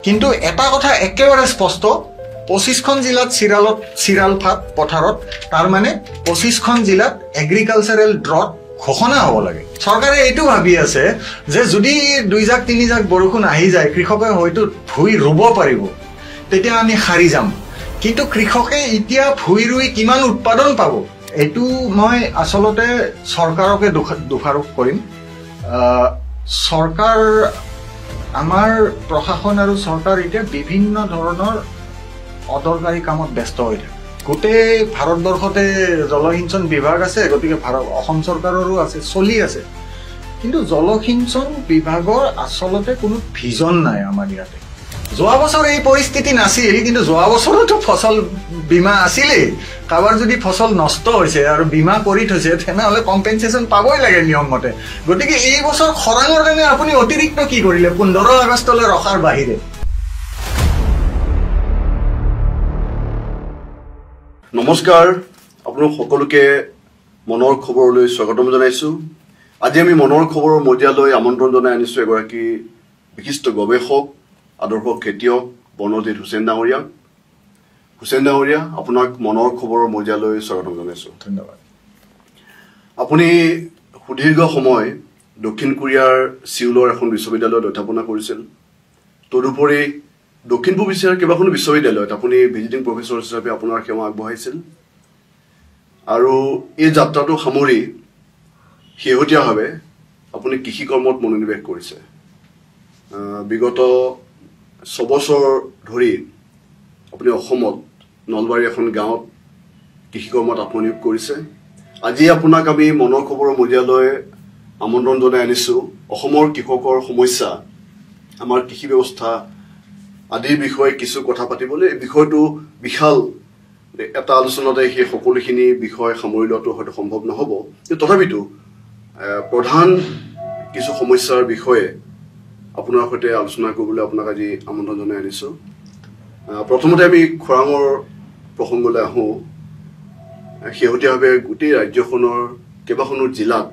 কিন্তু এটা কথা একেবাৰে স্পষ্ট 25খন জিলাত চিৰাল ফাট পথাৰত তাৰ মানে 25খন জিলাত এগ্ৰিকালচাৰেল ড্ৰট ঘোষণা হ'ব লাগে চৰকাৰে এইটো ভাবি আছে যে যদি 2 জাক 3 জাক বৰষুণ আহি যায় কৃষকে হয়তো ভুই ৰুব পাৰিব তেতিয়া আমি হাৰি যাম কিন্তু কৃষকে এতিয়া ভুই ৰুই কিমান উৎপাদন পাব এটো মই আসলতে সৰকাৰকে দোষাৰোপ কৰিম সৰকাৰ আমাৰ প্ৰশাসন আৰু সৰকাৰ এতিয়া বিভিন্ন ধৰণৰ অদৰকাৰী কামত ব্যস্ত হৈ থাকে গোটেই ভাৰতবৰ্ষতে জলসিঞ্চন বিভাগ আছে গতিকে অসম চৰকাৰৰো আছে চলি আছে কিন্তু জলসিঞ্চন বিভাগৰ আসলতে কোনো ভিজন নাই আমাৰ ইয়াতে যোৱা বছৰ এই পৰিস্থিতি নাছিল কিন্তু যোৱা বছৰতো ফসল বীমা আছিলে কাবাৰ যদি ফসল নষ্ট হৈছে আৰু বীমা কৰি থৈছে তেনেহলে কম্পেনসেশন পাবই লাগে নিয়ম মতে গতিকে এই বছৰ খৰাঙৰ কাৰণে আপুনি অতিৰিক্ত কি কৰিলে 15 আগষ্টলৈ ৰখাৰ বাহিৰে নমস্কাৰ আপোনাক সকলোকে মনৰ খবৰলৈ স্বাগতম জনাইছো আজি আমি মনৰ খবৰৰ মজিয়ালৈ আমন্ত্ৰণ জনাই আনিছো এগৰাকী বিশিষ্ট গৱেষক আদৰ্শ খেতিয়ক বনজিৎ হুছেইন ডাঙৰীয়া আপোনাক মনৰ খবৰৰ মজিয়ালৈ স্বাগতম জনাইছো ধন্যবাদ আপুনি সুদীৰ্ঘ সময় দক্ষিণ কোৰিয়াৰ সিউলৰ এখন বিশ্ববিদ্যালয়ত অধ্যাপনা কৰিছিল তদুপৰি দক্ষিণ পূব এছিয়াৰ কেইবাখনো বিশ্ববিদ্যালয়ত আপুনি ভিজিটিং প্ৰফেসৰ হিচাপে আপোনাৰ সেৱা আগবঢ়াইছিল আৰু এই যাত্ৰাটো সামৰি শেহতীয়াভাৱে আপুনি কৃষি কৰ্মত মনোনিৱেশ কৰিছে বিগত 6 বছৰ ধৰি আপুনি অসমত নলবাৰী এখন গাঁৱত কৃষি কৰ্মত আত্মনিয়োগ কৰিছে আজি আপোনাক আমি মনৰ খবৰৰ মজিয়ালৈ আমন্ত্ৰণ জনাই আনিছো অসমৰ কৃষকৰ সমস্যা আমাৰ কৃষি ব্যৱস্থা আদিৰ বিষয়ে কিছু কথা পাতিবলৈ এই বিষয়টো বিশাল এটা আলোচনাতে সেই সকলোখিনি বিষয় সামৰি লোৱাটো হয়তো সম্ভৱ নহব কিন্তু তথাপিতো প্ৰধান কিছু সমস্যাৰ বিষয়ে আপোনাৰ সৈতে আলোচনা কৰিবলৈ আপোনাক আজি আমন্ত্ৰণ জনাই আনিছো প্ৰথমতে আমি খৰাঙৰ প্ৰসংগলৈ আহোঁ শেহতীয়াভাৱে গোটেই ৰাজ্যখনৰ কেইবাখনো জিলাত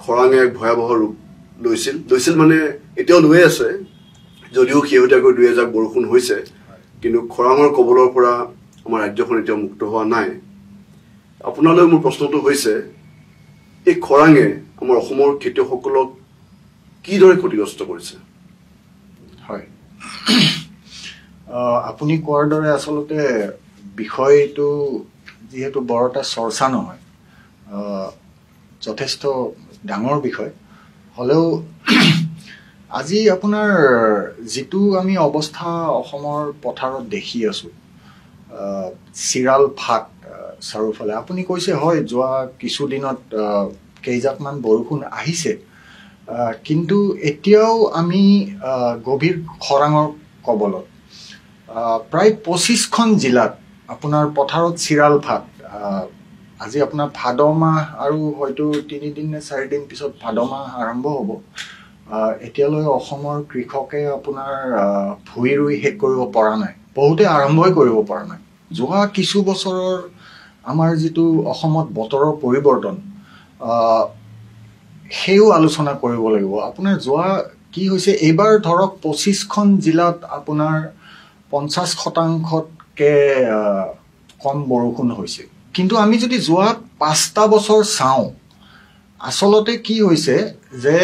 খৰাঙে এক ভয়াৱহ ৰূপ লৈছিল মানে এতিয়াও লৈ আছে যদিও শেহতীয়াকৈ 2 জাক বৰষুণ হৈছে কিন্তু খৰাঙৰ কবলৰ পৰা আমাৰ ৰাজ্যখন এতিয়াও মুক্ত হোৱা নাই আপোনালৈ মোৰ প্ৰশ্নটো হৈছে এই খৰাঙে আমাৰ অসমৰ খেতিয়কসকলক কিদৰে ক্ষতিগ্ৰস্ত কৰিছে হয় আপুনি কোৱাৰ দৰে আসলতে বিষয়টো যেহেতু বৰটা চৰ্চা নহয় যথেষ্ট ডাঙৰ বিষয় হলেও আজি আপোনাৰ যেটো আমি অৱস্থা অসমৰ পথাৰত দেখি আছো চিৰাল ফাট চাৰিওফালে আপুনি কৈছে হয় যোৱা কিছু দিনত কেইজাকমান বৰষুণ আহিছে কিন্তু এতিয়াও আমি গভীৰ খৰাঙৰ কবলত প্ৰায় 25খন জিলাত আপোনাৰ পথাৰত চিৰাল ফাট আজি আপোনাৰ ভাদ মাহ আৰু হয়তো 3 দিন নে 4 দিন পিছত ভাদ মাহ আৰম্ভ হ'ব এতিয়ালৈ অসমৰ কৃষকে আপোনাৰ ভুই ৰুই শেষ কৰিব পৰা নাই বহুতে আৰম্ভই কৰিব পৰা নাই যোৱা কিছু বছৰৰ আমাৰ যেটো অসমত বতৰৰ পৰিৱৰ্তন হেও আলোচনা কৰিব লাগিব আপোনাৰ যোৱা কি হৈছে এইবাৰ ধৰক 25খন জিলাত আপোনাৰ 50%কে কম বৰষুণ হৈছে কিন্তু আমি যদি যোৱা 5টা বছৰ চাওঁ আসলতে কি হৈছে যে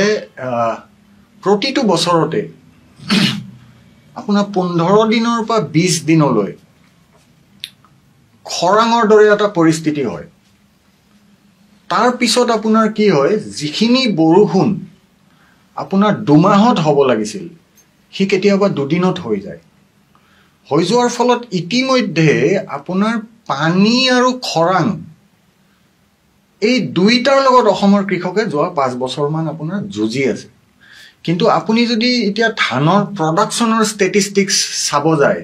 প্ৰতিটো বছৰতে আপোনাৰ 15 দিনৰ পৰা 20 দিনলৈ খৰাঙৰ দৰে এটা পৰিস্থিতি হয় তাৰ পিছত আপোনাৰ কি হয় যিখিনি বৰষুণ আপোনাৰ 2 মাহত হ'ব লাগিছিল হি কেতিয়াবা 2 দিনত হৈ যায় হৈ যোৱাৰ ফলত ইতিমধ্যে আপোনাৰ পানী আৰু খৰাং এই দুইটাৰ লগত অসমৰ কৃষকে যোৱা 5 বছৰ মান আপোনাৰ যুঁজি আছে কিন্তু আপুনি যদি এতিয়া ধানৰ প্ৰডাকচনৰ ষ্টেটিষ্টিক্স চাব যায়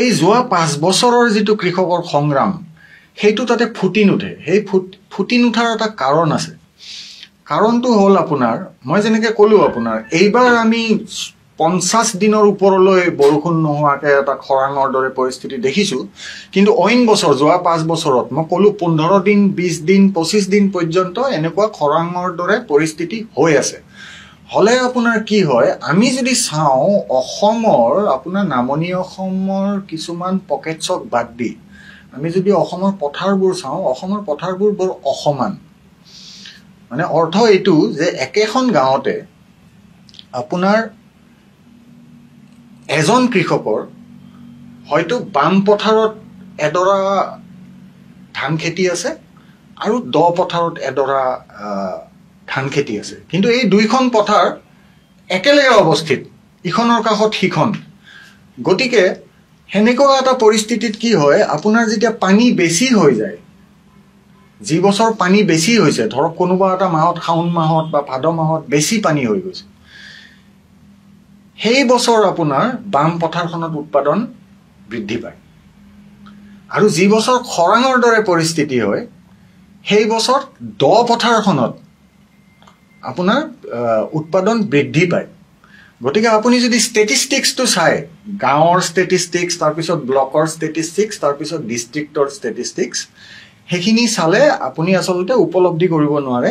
এই যোৱা 5 বছৰৰ যেটো কৃষকৰ সংগ্ৰাম হেতু তাতে ফুটি নুঠে সেই ফুটি নুঠাৰ এটা কাৰণ আছে কাৰণটো হ'ল আপোনাৰ মই যেনেকৈ কলো আপোনাৰ এইবাৰ আমি 50 দিনৰ ওপৰলৈ বৰষুণ নোহোৱাকে এটা খৰাঙৰ দৰে পৰিস্থিতি দেখিছো কিন্তু অইন বছৰ যোৱা 5 বছৰত মই কলো 15 দিন 20 দিন 25 দিন পৰ্যন্ত এনেকুৱা খৰাঙৰ দৰে পৰিস্থিতি হৈ আছে হলে আপোনাৰ কি হয়, আমি যদি চাওঁ অসমৰ আপোনাৰ নামনি অসমৰ কিছুমান পকেটছক বাদ দি আমি যদি অসমৰ পথাৰবোৰ চাওঁ, অসমৰ পথাৰবোৰ বৰ অসমান। মানে অৰ্থ এইটো যে একেখন গাঁৱতে আপোনাৰ এজন কৃষকৰ হয়তো বাম পথাৰত এডৰা ধান খেতি আছে আৰু দ পথাৰত এডৰা ধান খেতি আছে, কিন্তু এই দুইখন পথাৰ একেলগে অৱস্থিত, ইখনৰ কাষত সিখন। গতিকে সেনেকুৱা এটা পৰিস্থিতিত কি হয়, আপোনাৰ যেতিয়া পানী বেছি হৈ যায়, যি বছৰ পানী বেছি হৈছে, ধৰক কোনোবা এটা মাহত শাওণ মাহত বা ভাদ মাহত বেছি পানী হৈ গৈছে, সেই বছৰ আপোনাৰ বাম পথাৰখনত উৎপাদন বৃদ্ধি পায়। আৰু যি বছৰ খৰাঙৰ দৰে পৰিস্থিতি হয়, সেই বছৰ দ পথাৰখনত আপোনাৰ উৎপাদন বৃদ্ধি পায়। গতিকে আপুনি যদি ষ্টেটিষ্টিক্সটো চায়, গাঁৱৰ ষ্টেটিষ্টিক্স, তাৰপিছত ব্লকৰ ষ্টেটিষ্টিক্স, তাৰপিছত ডিষ্ট্ৰিক্টৰ ষ্টেটিষ্টিক্স, সেইখিনি চালে আপুনি আচলতে উপলব্ধি কৰিব নোৱাৰে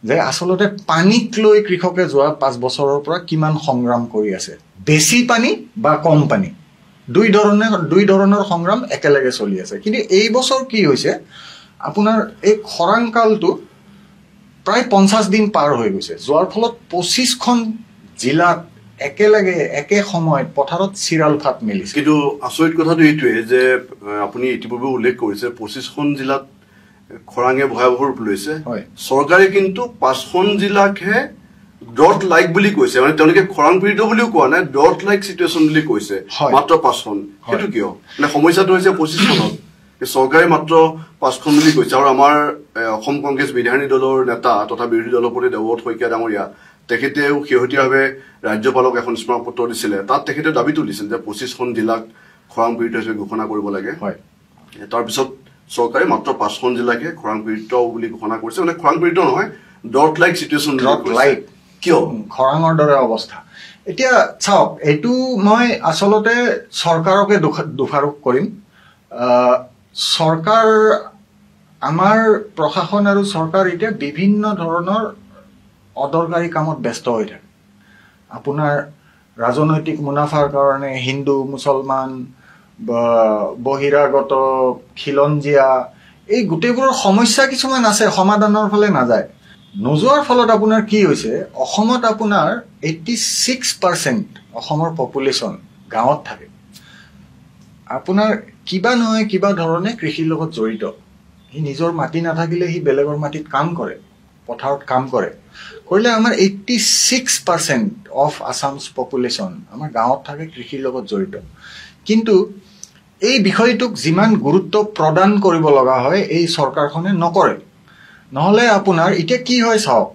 যে আচলতে পানীক লৈ কৃষকে যোৱা 5 বছৰৰ পৰা কিমান সংগ্ৰাম কৰি আছে। বেছি পানী বা কম পানী, দুই ধৰণৰ সংগ্ৰাম একেলগে চলি আছে। কিন্তু এই বছৰ কি হৈছে, আপোনাৰ এই খৰাং কালটো প্ৰায় 50 দিন পাৰ হৈ গৈছে, যোৱাৰ ফলত 25খন জিলাত একেলগে একে সময়ত পথাৰত চিৰাল ফাট মেলিছে। কিন্তু আচৰিত কথাটো এইটোৱে যে আপুনি ইতিপূৰ্বে উল্লেখ কৰিছে 25খন জিলাত খৰাঙে ভয়াৱহ ৰূপ লৈছে, চৰকাৰে কিন্তু 5খন জিলাকহে ড্ৰট লাইক বুলি কৈছে। মানে তেওঁলোকে খৰাং পীড়িত বুলিও কোৱা নাই, ড্ৰট লাইক চিটুৱেশ্যন বুলি কৈছে মাত্ৰ 5খন। সেইটো কিয়? মানে সমস্যাটো হৈছে 25খনত চৰকাৰে মাত্ৰ 5খন বুলি কৈছে। আৰু আমাৰ অসম কংগ্ৰেছ বিধায়িনী দলৰ নেতা তথা বিৰোধী দলপতি দেৱব্ৰত শইকীয়া ডাঙৰীয়া, তেখেতেও শেহতীয়াভাৱে ৰাজ্যপালক এখন স্মাৰক পত্ৰ দিছিলে। তাত তেখেতে দাবী তুলিছিল যে 25খন জিলাক খৰাং পীড়িত হিচাপে ঘোষণা কৰিব লাগে। তাৰপিছত চৰকাৰে মাত্ৰ 5খন জিলাকে খৰাং পীড়িত বুলি ঘোষণা কৰিছে। মানে খৰাং পীড়িত নহয়, ড্ৰট লাইক চিটুৱেশ্যন। কিয়? খৰাঙৰ দৰে অৱস্থা। এতিয়া চাওক, এইটো মই আচলতে চৰকাৰকে দোষাৰোপ কৰিম। চৰকাৰ, আমাৰ প্ৰশাসন আৰু চৰকাৰ এতিয়া বিভিন্ন ধৰণৰ অদৰকাৰী কামত ব্যস্ত হৈ থাকে। আপোনাৰ ৰাজনৈতিক মুনাফাৰ কাৰণে হিন্দু, মুছলমান, বহিৰাগত, খিলঞ্জীয়া, এই গোটেইবোৰৰ সমস্যা কিছুমান আছে, সমাধানৰ ফালে নাযায়। নোযোৱাৰ ফলত আপোনাৰ কি হৈছে, অসমত আপোনাৰ 86% অসমৰ পপুলেশ্যন গাঁৱত থাকে। আপোনাৰ কিবা নহয় কিবা ধৰণে কৃষিৰ লগত জড়িত। সি নিজৰ মাটি নাথাকিলে সি বেলেগৰ মাটিত কাম কৰে, পথাৰত কাম কৰে। কৰিলে আমাৰ 86% অফ আছামছ পপুলেশ্যন আমাৰ গাঁৱত থাকে, কৃষিৰ লগত জড়িত। কিন্তু এই বিষয়টোক যিমান গুৰুত্ব প্ৰদান কৰিব লগা হয়, এই চৰকাৰখনে নকৰে। নহলে আপোনাৰ এতিয়া কি হয় চাওক,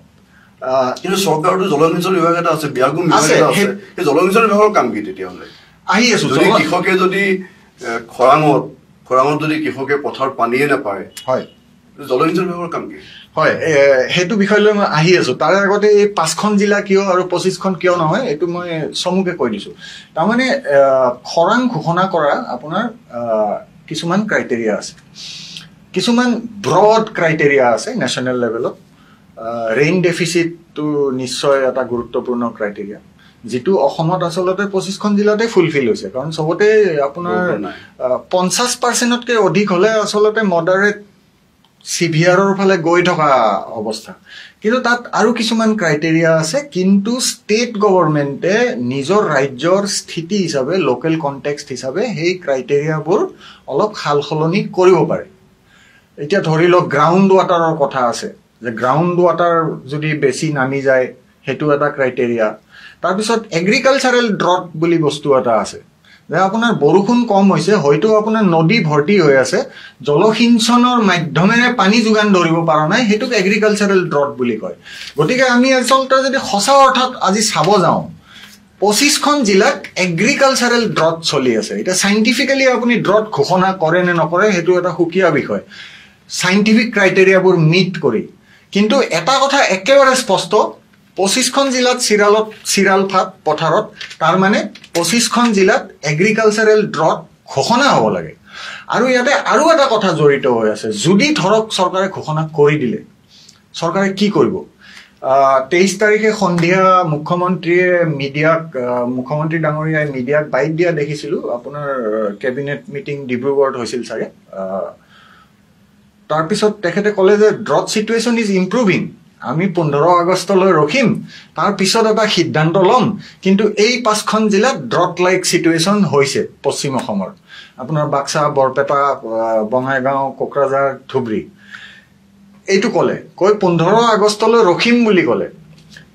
কিন্তু চৰকাৰতো জলসিঞ্চন বিভাগ এটা আছে, বিয়াগুম বিভাগ এটা আছে। সেই জলসিঞ্চন বিভাগৰ কাম কি তেতিয়াহ'লে? আহি আছো, যদি কৃষকে যদি খৰাঙত যদি কৃষকে পথাৰত পানীয়ে নাপায়, হয়, জলসিঞ্চন বিভাগৰ কাম কি? হয়, সেইটো বিষয়লৈ মই আহি আছো। তাৰে আগতে এই 5খন জিলা কিয় আৰু 25খন কিয় নহয়, এইটো মই চমুকে কৈ দিছো। তাৰমানে খৰাং ঘোষণা কৰা আপোনাৰ কিছুমান ক্ৰাইটেৰিয়া আছে, কিছুমান ব্ৰড ক্ৰাইটেৰিয়া আছে নেশ্যনেল লেভেলত। ৰেইন ডেফিচিটটো নিশ্চয় এটা গুৰুত্বপূৰ্ণ ক্ৰাইটেৰিয়া, যিটো অসমত আচলতে 25খন জিলাতে ফুলফিল হৈছে। কাৰণ চবতে আপোনাৰ 50%তকৈ অধিক হলে আচলতে মডাৰেট চিভিয়াৰৰ ফালে গৈ থকা অৱস্থা। কিন্তু তাত আৰু কিছুমান ক্ৰাইটেৰিয়া আছে, কিন্তু ষ্টেট গভৰ্ণমেণ্টে নিজৰ ৰাজ্যৰ স্থিতি হিচাপে, লোকেল কনটেক্সট হিচাপে সেই ক্ৰাইটেৰিয়াবোৰ অলপ সাল সলনি কৰিব পাৰে। এতিয়া ধৰি লওক গ্ৰাউণ্ড ৱাটাৰৰ কথা আছে, যে গ্ৰাউণ্ড ৱাটাৰ যদি বেছি নামি যায় সেইটো এটা ক্ৰাইটেৰিয়া। তাৰপিছত এগ্ৰিকালচাৰেল ড্ৰট বুলি বস্তু এটা আছে, যে আপোনাৰ বৰষুণ কম হৈছে, হয়তো আপোনাৰ নদী ভৰ্তি হৈ আছে, জলসিঞ্চনৰ মাধ্যমেৰে পানী যোগান ধৰিব পৰা নাই, সেইটোক এগ্ৰিকালচাৰেল ড্ৰট বুলি কয়। গতিকে আমি আচলতে যদি সঁচা অৰ্থত আজি চাব যাওঁ, 25খন জিলাত এগ্ৰিকালচাৰেল ড্ৰট চলি আছে। এতিয়া চাইণ্টিফিকেলি আপুনি ড্ৰট ঘোষণা কৰে নে নকৰে সেইটো এটা সুকীয়া বিষয়, চাইণ্টিফিক ক্ৰাইটেৰিয়াবোৰ মিট কৰি। কিন্তু এটা কথা একেবাৰে স্পষ্ট, 25খন জিলাত চিৰাল ফাট পথাৰত, তাৰ মানে 25খন জিলাত এগ্ৰিকালচাৰেল ড্ৰট ঘোষণা হ'ব লাগে। আৰু ইয়াতে আৰু এটা কথা জড়িত হৈ আছে, যদি ধৰক চৰকাৰে ঘোষণা কৰি দিলে, চৰকাৰে কি কৰিব? 23 তাৰিখে সন্ধিয়া মুখ্যমন্ত্ৰী ডাঙৰীয়াই মিডিয়াক বাইট দিয়া দেখিছিলোঁ আপোনাৰ কেবিনেট মিটিং ডিব্ৰুগড়ত হৈছিল চাগে তাৰপিছত তেখেতে ক'লে যে ড্ৰট চিটুৱেশ্যন ইজ ইম্প্ৰুভিং আমি 15 আগষ্টলৈ ৰখিম তাৰপিছত এটা সিদ্ধান্ত ল'ম কিন্তু এই 5খন জিলাত ড্ৰট লাইক চিটুৱেশ্যন হৈছে পশ্চিম অসমৰ আপোনাৰ বাক্সা বৰপেটা বঙাইগাঁও কোকৰাঝাৰ ধুবুৰী এইটো ক'লে কৈ 15 আগষ্টলৈ ৰখিম বুলি ক'লে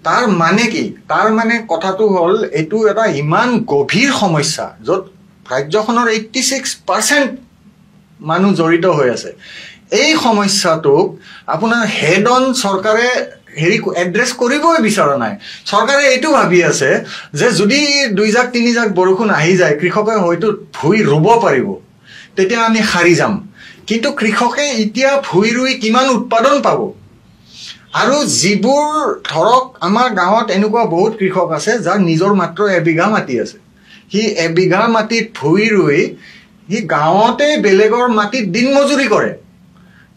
তাৰ মানে কি তাৰ মানে কথাটো হ'ল এইটো এটা ইমান গভীৰ সমস্যা য'ত ৰাজ্যখনৰ 86% মানুহ জড়িত হৈ আছে এই সমস্যাটোক আপোনাৰ হেড অন চৰকাৰে এড্ৰেছ কৰিবই বিচৰা নাই চৰকাৰে এইটো ভাবি আছে যে যদি 2 জাক 3 জাক বৰষুণ আহি যায় কৃষকে হয়তো ভুই ৰুব পাৰিব তেতিয়া আমি হাৰি যাম কিন্তু কৃষকে এতিয়া ভুই ৰুই কিমান উৎপাদন পাব আৰু যিবোৰ ধৰক আমাৰ গাঁৱত এনেকুৱা বহুত কৃষক আছে যাৰ নিজৰ মাত্ৰ 1 বিঘা মাটি আছে সি 1 বিঘা মাটিত ভুই ৰুই সি গাঁৱতে বেলেগৰ মাটিত দিন মজুৰি কৰে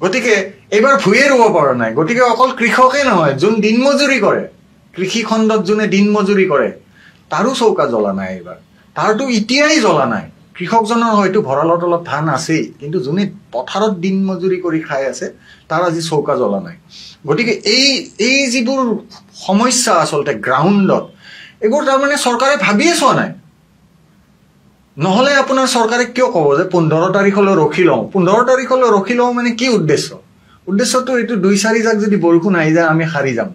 গতিকে এবাৰ ভুইয়ে ৰুব পৰা নাই গতিকে অকল কৃষকে নহয় যোন দিন মজুৰি কৰে কৃষি খণ্ডত যোনে দিন মজুৰি কৰে তাৰো চৌকা জ্বলা নাই এবাৰ তাৰটো এতিয়াই জ্বলা নাই কৃষকজনৰ হয়তো ভঁৰালৰ তলত ধান আছেই কিন্তু যোনে পথাৰত দিন মজুৰি কৰি খাই আছে তাৰ আজি চৌকা জ্বলা নাই গতিকে এই যিবোৰ সমস্যা আচলতে গ্ৰাউণ্ডত এইবোৰ তাৰমানে চৰকাৰে ভাবিয়ে চোৱা নাই নহলে আপোনাৰ চৰকাৰে কিয় ক'ব যে 15 তাৰিখলৈ ৰখি লওঁ 15 তাৰিখলৈ ৰখি লওঁ মানে কি উদ্দেশ্যটো এইটো 2-4 জাক যদি বৰষুণ আহি যায় আমি হাৰি যাম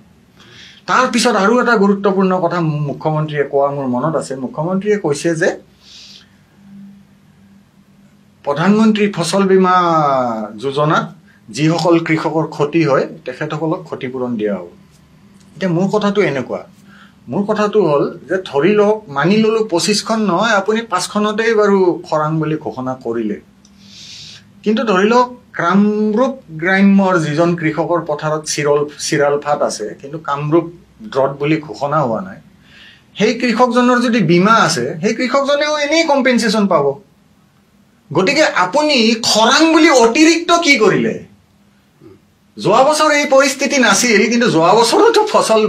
তাৰ পিছত আৰু এটা গুৰুত্বপূৰ্ণ কথা মুখ্যমন্ত্ৰীয়ে কোৱা মোৰ মনত আছে মুখ্যমন্ত্ৰীয়ে কৈছে যে প্ৰধানমন্ত্ৰী ফসল বীমা যোজনাত যিসকল কৃষকৰ ক্ষতি হয় তেখেতসকলক ক্ষতিপূৰণ দিয়া হ'ব এতিয়া মোৰ কথাটো হ'ল যে ধৰি লওক মানি ললো 25খন নহয় আপুনি 5খনতেই বাৰু খৰাং বুলি ঘোষণা কৰিলে কিন্তু ধৰি লওক কামৰূপ গ্ৰাম্যৰ যিজন কৃষকৰ পথাৰত চিৰাল ফাট আছে কিন্তু কামৰূপ ড্ৰট বুলি ঘোষণা হোৱা নাই সেই কৃষকজনৰ যদি বীমা আছে সেই কৃষকজনেও এনেই কম্পেনচেশ্যন পাব গতিকে আপুনি খৰাং বুলি অতিৰিক্ত কি কৰিলে যোৱা বছৰ এই পৰিস্থিতি নাছিল কিন্তু যোৱা বছৰতো ফসল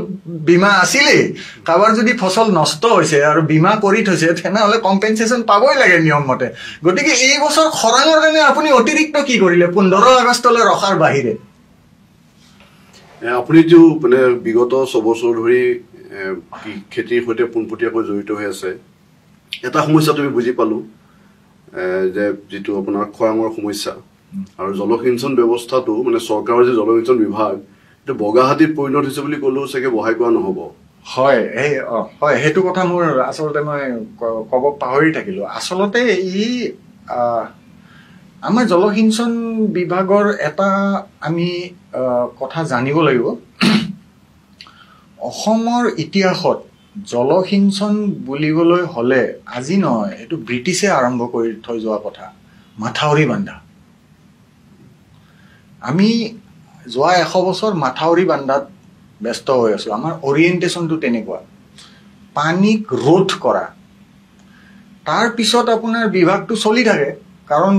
বীমা আছিলেই কাৰোবাৰ যদি ফসল নষ্ট হৈছে আৰু বীমা কৰি থৈছে তেনেহ'লে কম্পেনচেশ্যন পাবই লাগে নিয়ম মতে গতিকে এই বছৰ খৰাঙৰ কাৰণে আপুনি অতিৰিক্ত কি কৰিলে 15 আগষ্টলৈ ৰখাৰ বাহিৰে আপুনি যে মানে বিগত 6 বছৰ ধৰি খেতিৰ সৈতে পোনপটীয়াকৈ জড়িত হৈ আছে এটা সমস্যা তুমি বুজি পালো যে যেটো আপোনাৰ খৰাঙৰ সমস্যা আৰু জলসিঞ্চন ব্যৱস্থাটো মানে চৰকাৰৰ যে জলসিঞ্চন বিভাগ এটা বগাহাতীত পৰিণত হৈছে বুলি ক'লেও চাগে বহাই কোৱা নহ'ব হয় সেইটো কথা মোৰ আচলতে মই ক'ব পাহৰি থাকিলো আচলতে আমাৰ জলসিঞ্চন বিভাগৰ এটা আমি কথা জানিব লাগিব অসমৰ ইতিহাসত জলসিঞ্চন বুলিবলৈ হলে আজি নহয় এটো ব্ৰিটিছে আৰম্ভ কৰি থৈ যোৱা কথা মাথাউৰি বান্ধা আমি যোৱা 100 বছৰ মাথাউৰি বান্ধাত ব্যস্ত হৈ আছো আমাৰ অৰিয়েন্টেশনটো তেনেকুৱা পানীক ৰোধ কৰা তাৰ পিছত আপোনাৰ বিভাগটো চলি থাকে কাৰণ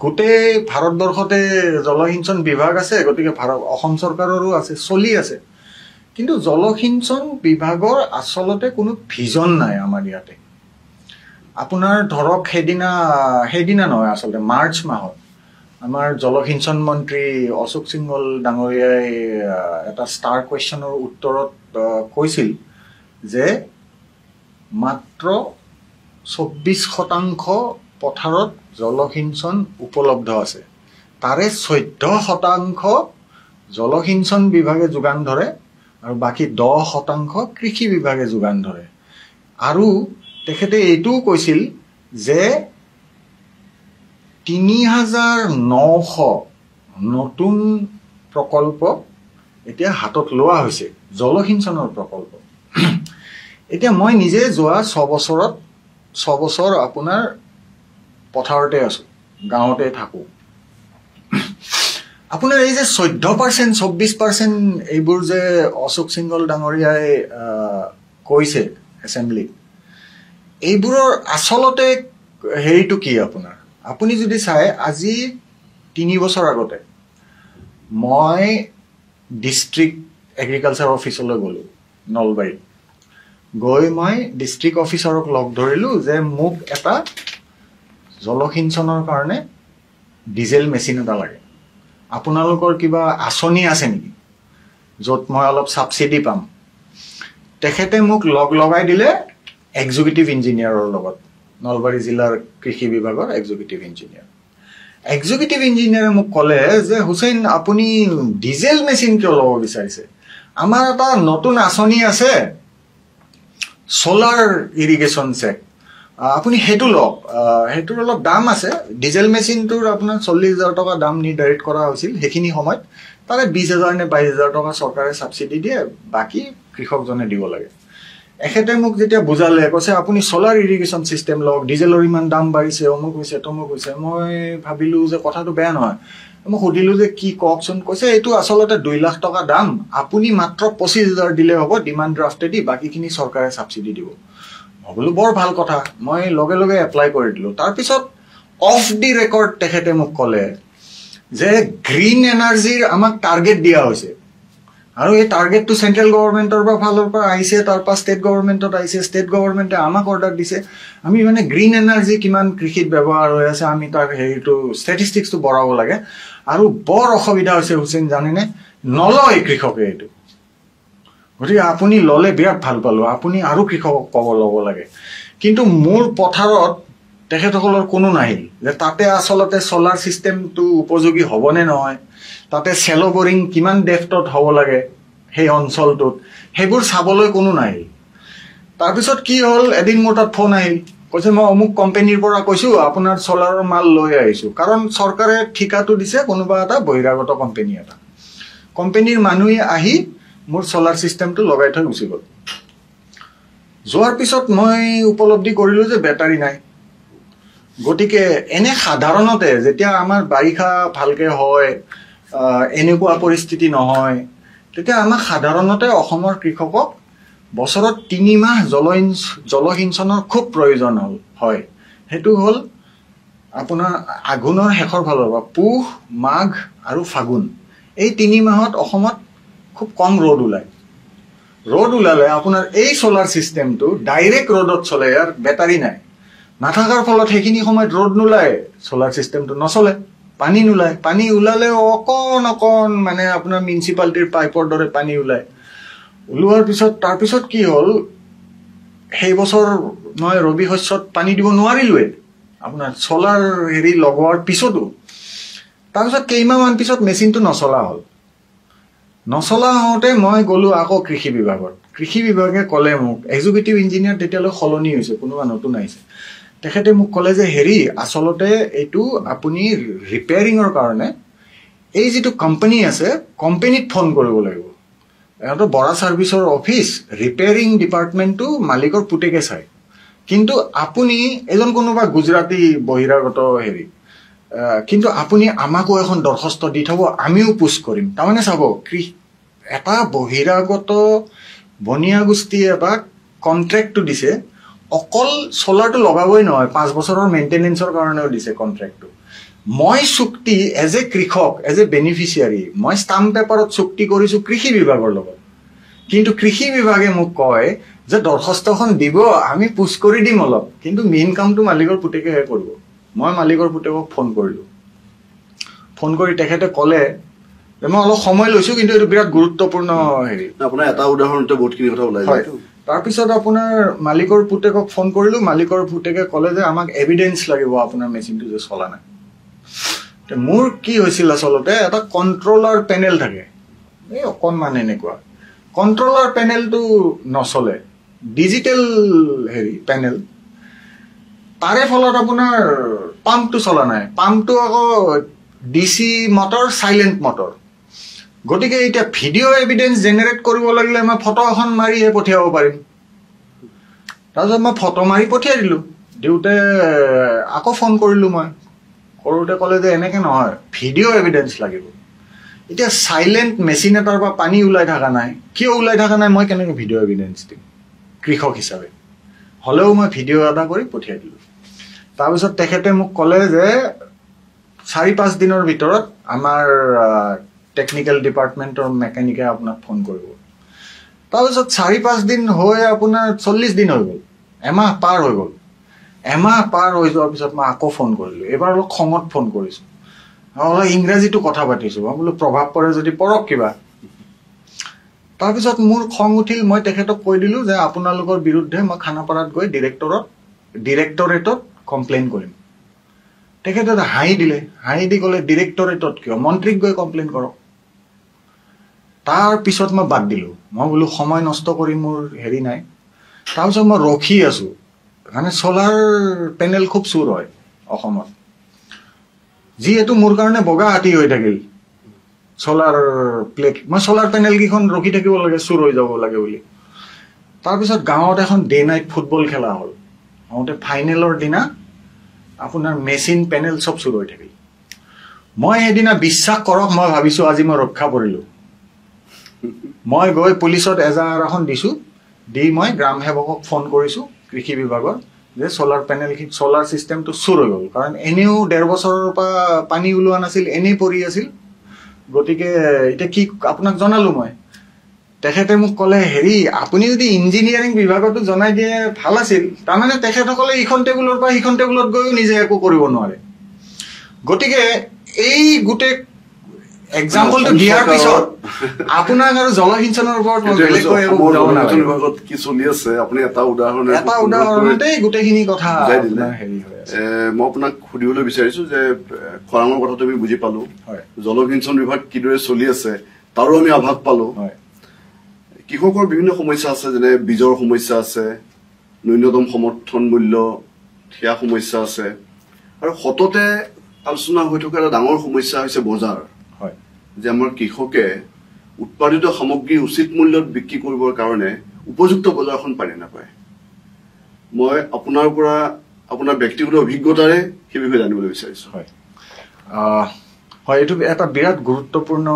গোটেই ভাৰতবৰ্ষতে জলসিঞ্চন বিভাগ আছে গতিকে অসম চৰকাৰৰো আছে চলি আছে কিন্তু জলসিঞ্চন বিভাগৰ আচলতে কোনো ভিজন নাই আমাৰ ইয়াতে আপোনাৰ ধৰক হেদিনা নহয় আচলতে মাৰ্চ মাহত আমাৰ জলসিঞ্চন মন্ত্ৰী অশোক সিংহল ডাঙৰীয়াই এটা ষ্টাৰ কোৱেশ্চনৰ উত্তৰত কৈছিল যে মাত্ৰ 24% পথাৰত জলসিঞ্চন উপলব্ধ আছে তাৰে 14% জলসিঞ্চন বিভাগে যোগান ধৰে আৰু বাকি 10% কৃষি বিভাগে যোগান ধৰে আৰু তেখেতে এইটোও কৈছিল যে 3900 নতুন প্ৰকল্প এতিয়া হাতত লোৱা হৈছে জলসিঞ্চনৰ প্ৰকল্প এতিয়া মই নিজে যোৱা 6 বছৰ আপোনাৰ পথাৰতে আছো গাঁৱতে থাকো আপোনাৰ এই যে 14% 24% এইবোৰ যে অশোক সিংহল ডাঙৰীয়াই কৈছে এছেম্বলি এইবোৰৰ আচলতে হেৰিটো কি আপোনাৰ আপুনি যদি চাই আজি 3 বছৰ আগতে মই ডিস্ট্ৰিক্ট এগ্ৰিকালচাৰ অফিচলৈ গ'লোঁ নলবাৰীত গৈ মই ডিষ্ট্ৰিক্ট অফিচাৰক লগ ধৰিলোঁ যে মোক এটা জলসিঞ্চনৰ কাৰণে ডিজেল মেচিন এটা লাগে আপোনালোকৰ কিবা আঁচনি আছে নেকি য'ত মই অলপ ছাবচিডি পাম তেখেতে মোক লগাই দিলে এক্সিকিউটিভ ইঞ্জিনিয়াৰৰ লগত নলবাৰী জিলাৰ কৃষি বিভাগৰ এক্সিকিউটিভ ইঞ্জিনিয়াৰে মোক ক'লে যে হুছেইন আপুনি ডিজেল মেচিন কিয় ল'ব বিচাৰিছে আমাৰ এটা নতুন আঁচনি আছে সোলাৰ ইৰিগেশ্যন চেক আপুনি সেইটো লওক সেইটোৰ অলপ দাম আছে ডিজেল মেচিনটোৰ আপোনাৰ 40,000 টকা দাম নিৰ্ধাৰিত কৰা হৈছিল সেইখিনি সময়ত তাৰে 20,000 নে 22,000 টকা চৰকাৰে ছাবচিডি দিয়ে বাকী কৃষকজনে দিব লাগে এখেতে মোক যেতিয়া বুজালে কৈছে আপুনি সোলাৰ ইৰিগেশ্যন চিষ্টেম লওক ডিজেলৰ ইমান দাম বাঢ়িছে অমুক হৈছে তমুক হৈছে মই ভাবিলোঁ যে কথাটো বেয়া নহয় মই সুধিলোঁ যে কি কওকচোন কৈছে এইটো আচলতে 2 লাখ টকা দাম আপুনি মাত্ৰ 25,000 দিলে হ'ব ডিমাণ্ড ড্ৰাফটেদি বাকীখিনি চৰকাৰে ছাবচিডি দিব মই বোলো বৰ ভাল কথা মই লগে লগে এপ্লাই কৰি দিলোঁ তাৰপিছত অফ দি ৰেকৰ্ড তেখেতে মোক ক'লে যে গ্ৰীণ এনাৰ্জিৰ আমাক টাৰ্গেট দিয়া হৈছে আৰু এই টাৰ্গেটটো চেণ্ট্ৰেল গভৰ্ণমেণ্টৰ ফালৰ পৰা আহিছে তাৰপৰা ষ্টেট গভৰ্ণমেণ্টত আহিছে ষ্টেট গভৰ্ণমেণ্টে আমাক অৰ্ডাৰ দিছে আমি মানে গ্ৰীণ এনাৰ্জি কিমান কৃষিত ব্যৱহাৰ হৈ আছে আমি তাৰ হেৰিটো ষ্টেটিষ্টিক্সটো বঢ়াব লাগে আৰু বৰ অসুবিধা হৈছে হুছেইন জানেনে নলয় কৃষকে এইটো গতিকে আপুনি ল'লে বিৰাট ভাল পালোঁ আপুনি আৰু কৃষকক ক'ব ল'ব লাগে কিন্তু মোৰ পথাৰত তেখেতসকলৰ কোনো নাহিল যে তাতে আচলতে সোলাৰ চিষ্টেমটো উপযোগী হ'বনে নহয় তাতে চেলো বৰিং কিমান ডেফটত হ'ব লাগে সেই অঞ্চলটোত সেইবোৰ চাবলৈ কোনো নাহিল তাৰপিছত কি হ'ল এদিন মোৰ তাত ফোন আহিল কৈছে মই অমুক কোম্পানীৰ পৰা কৈছোঁ আপোনাৰ সোলাৰৰ মাল লৈ আহিছোঁ কাৰণ চৰকাৰে ঠিকাটো দিছে কোনোবা এটা বহিৰাগত কোম্পানীৰ মানুহে আহি মোৰ সোলাৰ চিষ্টেমটো লগাই থৈ গুচি গ'ল যোৱাৰ পিছত মই উপলব্ধি কৰিলোঁ যে বেটাৰী নাই গতিকে এনে সাধাৰণতে যেতিয়া আমাৰ বাৰিষা ভালকৈ হয় এনেকুৱা পৰিস্থিতি নহয় তেতিয়া আমাক সাধাৰণতে অসমৰ কৃষকক বছৰত 3 মাহ জলসিঞ্চনৰ খুব প্ৰয়োজন হয় সেইটো হ'ল আপোনাৰ আঘোণৰ শেষৰ ফালৰ পৰা পুহ মাঘ আৰু ফাগুন এই 3 মাহত অসমত খুব কম ৰ'দ ওলালে আপোনাৰ এই সোলাৰ চিষ্টেমটো ডাইৰেক্ট ৰ'দত চলে ইয়াৰ বেটাৰী নাই নাথাকাৰ ফলত সেইখিনি সময়ত ৰ'দ নোলায় সোলাৰ চিষ্টেমটো নচলে পানী নোলায় পানী ওলালেও অকণ মানে আপোনাৰ মিউনিচিপালিটিৰ পাইপৰ দৰে পানী ওলোৱাৰ পিছত তাৰপিছত কি হ'ল সেই বছৰ মই ৰবি শস্যত পানী দিব নোৱাৰিলোৱে আপোনাৰ সোলাৰ হেৰি লগোৱাৰ পিছতো তাৰপিছত কেইমাহমান পিছত মেচিনটো নচলা হওঁতে মই গ'লোঁ আকৌ কৃষি বিভাগে ক'লে মোক এক্সিকিউটিভ ইঞ্জিনিয়াৰ তেতিয়ালৈ সলনি হৈছে কোনোবা নতুন আহিছে তেখেতে মোক ক'লে যে হেৰি আচলতে এইটো আপুনি ৰিপেয়াৰিঙৰ কাৰণে এই যিটো কোম্পানী আছে কোম্পানীত ফোন কৰিব লাগিব এটা বৰা ছাৰ্ভিচৰ অফিচ ৰিপেয়াৰিং ডিপাৰ্টমেণ্টটো মালিকৰ পুতেকে চায় কিন্তু আপুনি এজন কোনোবা গুজৰাটী বহিৰাগত হেৰি কিন্তু আপুনি আমাকো এখন দৰখাস্ত দি থ'ব আমিও পুছ কৰিম তাৰমানে চাব এটা বহিৰাগত বনিয়া গোষ্ঠীয়ে এটা কণ্ট্ৰেক্টটো দিছে অকল সোলাৰটো লগাবই নহয় 5 বছৰৰ মেইনটেনেন্সৰ কাৰণেও দিছে কণ্ট্ৰেক্টটো মই চুক্তি এজ এ কৃষক এজ এ বেনিফিচিয়াৰী মই ষ্টাম্প পেপাৰত চুক্তি কৰিছোঁ কৃষি বিভাগৰ লগত কিন্তু কৃষি বিভাগে মোক কয় যে দৰখাস্তখন দিব আমি পুছ কৰি দিম অলপ কিন্তু মেইন কামটো মালিকৰ পুতেকেহে কৰিব মই মালিকৰ পুতেকক ফোন কৰিলোঁ ফোন কৰি তেখেতে ক'লে যে মই অলপ সময় লৈছোঁ কিন্তু এইটো বিৰাট গুৰুত্বপূৰ্ণ হেৰি আপোনাৰ এটা উদাহৰণতে বহুতখিনি কথা ওলাই যায় তাৰপিছত আপোনাৰ মালিকৰ পুতেকক ফোন কৰিলোঁ মালিকৰ পুতেকে ক'লে যে আমাক এভিডেন্স লাগিব আপোনাৰ মেচিনটো যে চলা নাই মোৰ কি হৈছিল আচলতে এটা কণ্ট্ৰলাৰ পেনেল থাকে এই অকণমান এনেকুৱা কণ্ট্ৰলাৰ পেনেলটো নচলে ডিজিটেল হেৰি পেনেল তাৰে ফলত আপোনাৰ পাম্পটো চলা নাই পাম্পটো আকৌ ডিচি মটৰ চাইলেণ্ট মটৰ গতিকে এতিয়া ভিডিঅ' এভিডেন্স জেনেৰেট কৰিব লাগিলে মই ফটো এখন মাৰিহে পঠিয়াব পাৰিম তাৰপিছত মই ফটো মাৰি পঠিয়াই দিলোঁ দিওঁতে আকৌ ফোন কৰিলোঁ মই কৰোঁতে ক'লে যে এনেকৈ নহয় ভিডিঅ' এভিডেন্স লাগিব এতিয়া চাইলেণ্ট মেচিন এটাৰ পৰা পানী ওলাই থকা নাই কিয় ওলাই থকা নাই মই কেনেকৈ ভিডিঅ' এভিডেন্স দিম কৃষক হিচাপে হ'লেও মই ভিডিঅ' এটা কৰি পঠিয়াই দিলোঁ তাৰপিছত তেখেতে মোক ক'লে যে 4-5 দিনৰ ভিতৰত আমাৰ টেকনিক্যাল ডিপাৰ্টমেণ্টৰ মেকানিকে আপোনাক ফোন কৰিব তাৰপিছত 4-5 দিন হৈ আপোনাৰ 40 দিন হৈ গ'ল এমাহ পাৰ হৈ গ'ল এমাহ পাৰ হৈ যোৱাৰ পিছত মই আকৌ ফোন কৰিলোঁ এবাৰ অলপ খঙত ফোন কৰিছোঁ অলপ ইংৰাজীটো কথা পাতিছোঁ মই বোলো প্ৰভাৱ পৰে যদি পৰক কিবা তাৰপিছত মোৰ খং উঠিল মই তেখেতক কৈ দিলোঁ যে আপোনালোকৰ বিৰুদ্ধে মই খানাপাৰাত গৈ ডিৰেক্টৰেটত কমপ্লেইন কৰিম তেখেতে হাঁহি দিলে হাঁহি দি ক'লে ডিৰেক্টৰেটত কিয় মন্ত্ৰীক গৈ কমপ্লেইন কৰক তাৰ পিছত মই বাদ দিলোঁ মই বোলো সময় নষ্ট কৰি মোৰ হেৰি নাই তাৰপিছত মই ৰখি আছোঁ মানে চলাৰ পেনেল খুব চুৰ হয় অসমত যিহেতু মোৰ কাৰণে বগা হাতী হৈ থাকিল চলাৰ প্লেট মই চলাৰ পেনেল কেইখন ৰখি থাকিব লাগে চুৰ হৈ যাব লাগে বুলি তাৰপিছত গাঁৱত এখন ডে নাইট ফুটবল খেলা হ'ল হওঁতে ফাইনেলৰ দিনা আপোনাৰ মেচিন পেনেল চব চুৰ হৈ থাকিল মই সেইদিনা বিশ্বাস কৰক মই ভাবিছোঁ আজি মই ৰক্ষা পৰিলোঁ মই গৈ পুলিচত এজাহাৰ এখন দিছোঁ দি মই গ্ৰাম সেৱকক ফোন কৰিছোঁ কৃষি বিভাগৰ যে চলাৰ পেনেল চলাৰ চিষ্টেমটো চুৰ হৈ গ'ল কাৰণ এনেও 1.5 বছৰৰ পৰা পানী ওলোৱা নাছিল এনেই পৰি আছিল গতিকে এতিয়া কি আপোনাক জনালোঁ মই তেখেতে মোক ক'লে হেৰি আপুনি যদি ইঞ্জিনিয়াৰিং বিভাগতো জনাই দিয়ে ভাল আছিল তাৰমানে তেখেতসকলে ইখন টেবুলৰ পৰা সিখন টেবুলত গৈও নিজে একো কৰিব নোৱাৰে গতিকে এই গোটেই এক্সাম্পলটো দিয়াৰ পিছত আপোনাক আৰু জলসিঞ্চনৰ ওপৰত বিভাগত কি চলি আছে আপুনি এটা উদাহৰণতেই গোটেইখিনি কথা হেৰি হৈ আছে মই আপোনাক সুধিবলৈ বিচাৰিছোঁ যে খৰাঙৰ কথাটো আমি বুজি পালোঁ জলসিঞ্চন বিভাগ কিদৰে চলি আছে তাৰো আমি আভাস পালোঁ কৃষকৰ বিভিন্ন সমস্যা আছে যেনে বীজৰ সমস্যা আছে ন্যূনতম সমৰ্থন মূল্য সেয়া সমস্যা আছে আৰু সততে আলোচনা হৈ থকা এটা ডাঙৰ সমস্যা হৈছে বজাৰ যে আমাৰ কৃষকে উৎপাদিত সামগ্ৰী উচিত মূল্যত বিক্ৰী কৰিবৰ কাৰণে উপযুক্ত বজাৰখন পাৰি নাপায় মই আপোনাৰ পৰা আপোনাৰ ব্যক্তিগত অভিজ্ঞতাৰে সেই বিষয়ে জানিবলৈ বিচাৰিছোঁ হয় এইটো এটা বিৰাট গুৰুত্বপূৰ্ণ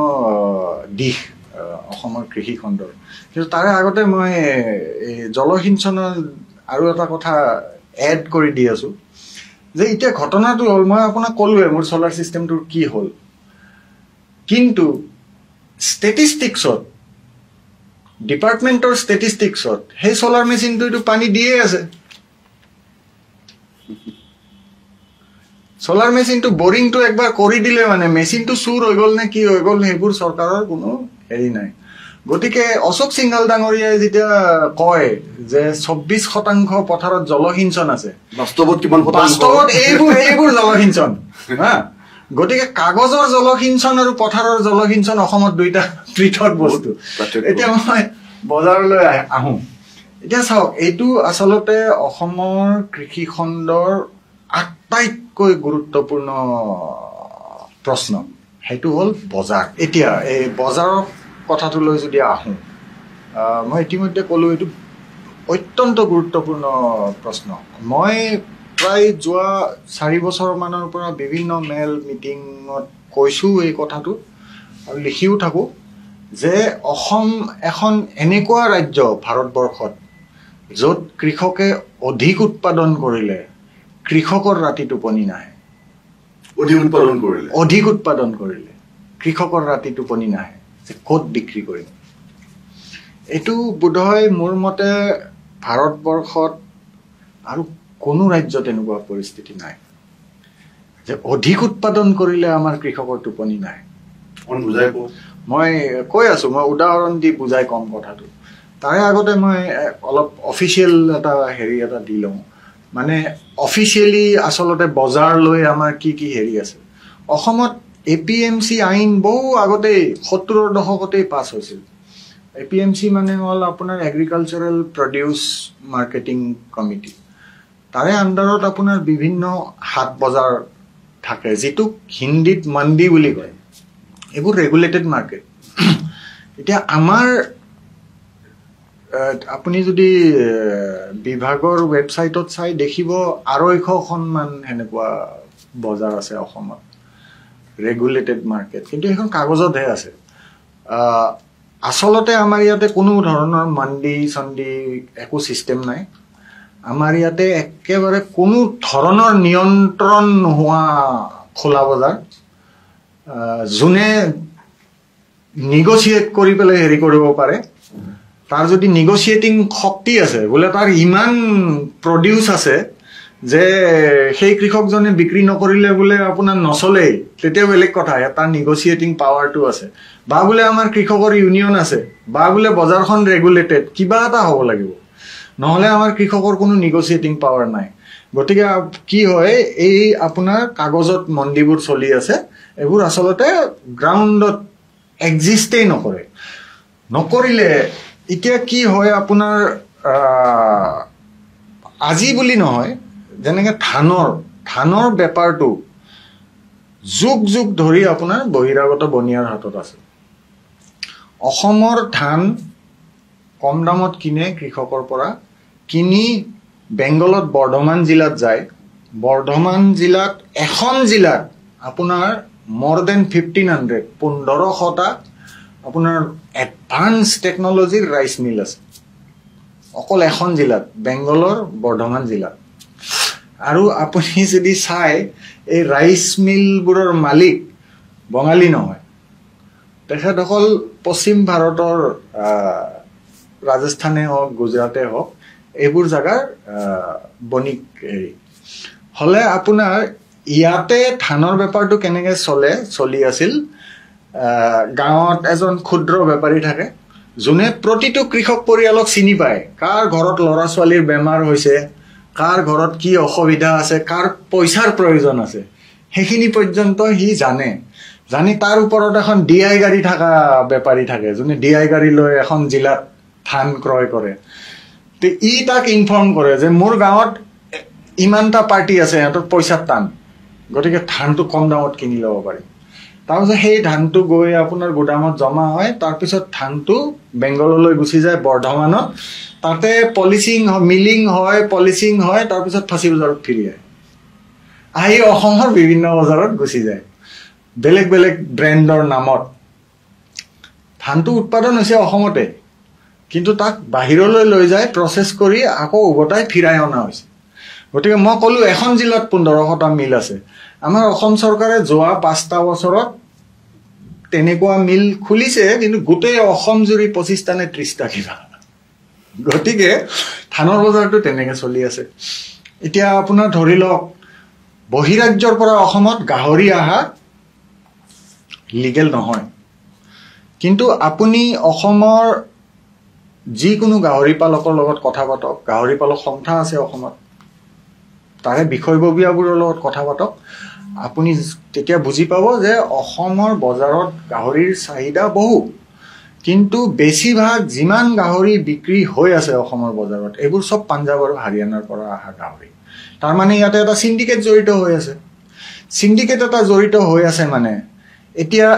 দিশ অসমৰ কৃষি খণ্ডৰ কিন্তু তাৰে আগতে মই জলসিঞ্চনৰ আৰু এটা কথা এড কৰি দি আছোঁ যে এতিয়া ঘটনাটো হ'ল মই আপোনাক ক'লোৱে মোৰ চলাৰ চিষ্টেমটোৰ কি হ'ল কিন্তু ষ্টেটিষ্টিক্সত ডিপাৰ্টমেণ্টৰ ষ্টেটিষ্টিক্সত সেই চলাৰ মেচিনটো পানী দিয়ে আছে চলাৰ মেচিনটো বৰিংটো একবাৰ কৰি দিলে মানে মেচিনটো চুৰ হৈ গ'ল নে কি হৈ গ'ল সেইবোৰ চৰকাৰৰ কোনো হেৰি নাই গতিকে অশোক সিংঘল ডাঙৰীয়াই যেতিয়া কয় যে 24% পথাৰত জলসিঞ্চন আছে বাস্তৱত কিমান বাস্তৱত এইবোৰ জলসিঞ্চন হা গতিকে কাগজৰ জলসিঞ্চন আৰু পথাৰৰ জলসিঞ্চন অসমত দুইটা পৃথক বস্তু এতিয়া মই বজাৰলৈ আহোঁ এতিয়া চাওক এইটো আচলতে অসমৰ কৃষি খণ্ডৰ আটাইতকৈ গুৰুত্বপূৰ্ণ প্ৰশ্ন সেইটো হ'ল বজাৰ এতিয়া এই বজাৰৰ কথাটোলৈ যদি আহোঁ মই ইতিমধ্যে ক'লোঁ এইটো অত্যন্ত গুৰুত্বপূৰ্ণ প্ৰশ্ন মই প্ৰায় যোৱা 4 বছৰমানৰ পৰা বিভিন্ন মেল মিটিঙত কৈছোঁ এই কথাটো আৰু লিখিও থাকোঁ যে অসম এখন এনেকুৱা ৰাজ্য ভাৰতবৰ্ষত য'ত কৃষকে অধিক উৎপাদন কৰিলে কৃষকৰ ৰাতি টোপনি নাহে অধিক উৎপাদন কৰিলে কৃষকৰ ৰাতি টোপনি নাহে যে ক'ত বিক্ৰী কৰিম এইটো বোধহয় মোৰ মতে ভাৰতবৰ্ষত আৰু কোনো ৰাজ্যত এনেকুৱা পৰিস্থিতি নাই যে অধিক উৎপাদন কৰিলে আমাৰ কৃষকৰ টোপনি নাই মই কৈ আছোঁ মই উদাহৰণ দি বুজাই কম কথাটো তাৰে আগতে মই অলপ অফিচিয়েল এটা হেৰি এটা দি লওঁ মানে অফিচিয়েলি আচলতে বজাৰ লৈ আমাৰ কি কি হেৰি আছে অসমত APMC আইন বহু আগতেই 70ৰ দশকতেই পাছ হৈছিল APMC মানে হ'ল আপোনাৰ এগ্ৰিকালচাৰেল প্ৰডিউচ মাৰ্কেটিং কমিটি তাৰে আণ্ডাৰত আপোনাৰ বিভিন্ন হাট বজাৰ থাকে যিটোক হিন্দীত মন্দি বুলি কয় এইবোৰ ৰেগুলেটেড মাৰ্কেট এতিয়া আমাৰ আপুনি যদি বিভাগৰ ৱেবছাইটত চাই দেখিব 250খনমান সেনেকুৱা বজাৰ আছে অসমত ৰেগুলেটেড মাৰ্কেট কিন্তু সেইখন কাগজতহে আছে আচলতে আমাৰ ইয়াতে কোনো ধৰণৰ মন্দি চন্দি একো চিষ্টেম নাই আমাৰ ইয়াতে একেবাৰে কোনো ধৰণৰ নিয়ন্ত্ৰণ নোহোৱা খোলা বজাৰ যোনে নিগোচিয়েট কৰি পেলাই হেৰি কৰিব পাৰে তাৰ যদি নিগোচিয়েটিং শক্তি আছে বোলে তাৰ ইমান প্ৰডিউস আছে যে সেই কৃষকজনে বিক্ৰী নকৰিলে বোলে আপোনাৰ নচলেই তেতিয়া বেলেগ কথা তাৰ নিগোচিয়েটিং পাৱাৰটো আছে বা বোলে আমাৰ কৃষকৰ ইউনিয়ন আছে বা বোলে বজাৰখন ৰেগুলেটেড কিবা এটা হ'ব লাগিব নহলে আমাৰ কৃষকৰ কোনো নিগোচিয়েটিং পাৱাৰ নাই গতিকে কি হয় এই আপোনাৰ কাগজত মন্দিবোৰ চলি আছে এবোৰ আসলতে গ্ৰাউণ্ডত এক্সিষ্টেই নকৰিলে এতিয়া কি হয় আপোনাৰ আজি বুলি নহয় যেনেকে ধানৰ বেপাৰটো যুগ ধৰি আপোনাৰ বহিৰাগত বনিয়াৰ হাতত আছে অসমৰ ধান কম দামত কিনে কৃষকৰ পৰা কিনি বেংগলত বৰ্ধমান জিলাত যায় বৰ্ধমান জিলাত এখন জিলাত আপোনাৰ more than 1500টা আপোনাৰ এডভান্স টেকনলজিৰ ৰাইস মিল আছে অকল এখন জিলাত বেংগলৰ বৰ্ধমান জিলাত আৰু আপুনি যদি চাই এই ৰাইস মিলবোৰৰ মালিক বঙালী নহয় তেখেতসকল পশ্চিম ভাৰতৰ ৰাজস্থানে হওক গুজৰাটে হওক এইবোৰ জাগাৰ বণিক হেৰি হলে আপোনাৰ ইয়াতে ধানৰ বেপাৰটো কেনেকৈ চলি আছিল গাঁৱত এজন ক্ষুদ্ৰ বেপাৰী থাকে যোনে প্ৰতিটো কৃষক পৰিয়ালক চিনি পায় কাৰ ঘৰত ল'ৰা ছোৱালীৰ বেমাৰ হৈছে কাৰ ঘৰত কি অসুবিধা আছে কাৰ পইচাৰ প্ৰয়োজন আছে সেইখিনি পৰ্যন্ত হি জানি তাৰ ওপৰত এখন ডিআই গাড়ী থকা বেপাৰী থাকে যোনে ডিআই গাড়ী লৈ এখন জিলাত ধান ক্ৰয় কৰে তে ই তাক ইনফৰ্ম কৰে যে মোৰ গাঁৱত ইমানটা পাৰ্টি আছে সিহঁতৰ পইচাৰ টান গতিকে ধানটো কম দামত কিনি ল'ব পাৰি তাৰপিছত সেই ধানটো গৈ আপোনাৰ গোদামত জমা হয় তাৰপিছত ধানটো বেংগললৈ গুচি যায় বৰ্ধমানত তাতে মিলিং হয় তাৰপিছত ফাঁচী বজাৰত ফিৰি আহি অসমৰ বিভিন্ন বজাৰত গুচি যায় বেলেগ ব্ৰেণ্ডৰ নামত ধানটো উৎপাদন হৈছে অসমতে কিন্তু তাক বাহিৰলৈ লৈ যায় প্ৰসেস কৰি আকৌ উভতাই ফিৰাই অনা হৈছে গতিকে মই ক'লো এখন জিলাত 1500টা মিল আছে আমাৰ অসম চৰকাৰে যোৱা 5টা বছৰত তেনেকুৱা মিল খুলিছে কিন্তু গোটেই অসম জুৰি 25টা নে 30টা কিবা গতিকে ধানৰ বজাৰটো তেনেকৈ চলি আছে এতিয়া আপোনাৰ ধৰি লওক বহিৰাজ্যৰ পৰা অসমত গাহৰি আহা লিগেল নহয় কিন্তু আপুনি অসমৰ যিকোনো গাহৰি পালকৰ লগত কথা পাতক গাহৰি পালক সংস্থা আছে অসমত তাৰে বিষয়ববীয়াবোৰৰ লগত কথা পাতক আপুনি তেতিয়া বুজি পাব যে অসমৰ বজাৰত গাহৰিৰ চাহিদা বহু কিন্তু বেছিভাগ যিমান গাহৰি বিক্ৰী হৈ আছে অসমৰ বজাৰত এইবোৰ সব পাঞ্জাব আৰু হাৰিয়ানাৰ পৰা অহা গাহৰি তাৰ মানে ইয়াতে এটা সিন্ডিকেট জড়িত হৈ আছে মানে এতিয়া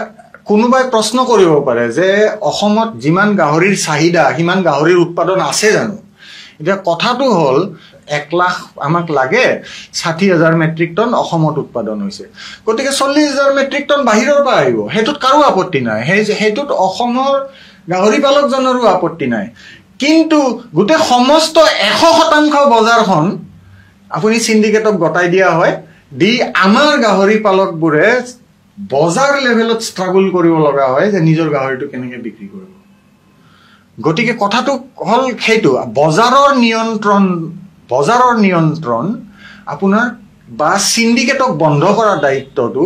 কোনোবাই প্ৰশ্ন কৰিব পাৰে যে অসমত যিমান গাহৰিৰ চাহিদা সিমান গাহৰিৰ উৎপাদন আছে জানো এতিয়া কথাটো হল 1 লাখ আমাক লাগে 60,000 মেট্ৰিক টন অসমত উৎপাদন হৈছে গতিকে 40,000 মেট্ৰিক টন বাহিৰৰ পৰা আহিব হেতুত কাৰো আপত্তি নাই হেতুত অসমৰ গাহৰি পালকজনৰো আপত্তি নাই কিন্তু গোটে সমস্ত 100% বজাৰখন আপুনি সিন্ডিকেটক গটাই দিয়া হয় দি আমাৰ গাহৰি পালকবোৰে বজাৰ লেভেলত ষ্ট্ৰাগল কৰিব লগা হয় যে নিজৰ গাহৰিটো কেনেকৈ বিক্ৰী কৰিব গতিকে কথাটো হল সেইটো বজাৰৰ নিয়ন্ত্ৰণ আপোনাৰ বা সিন্ডিকেটক বন্ধ কৰা দায়িত্বটো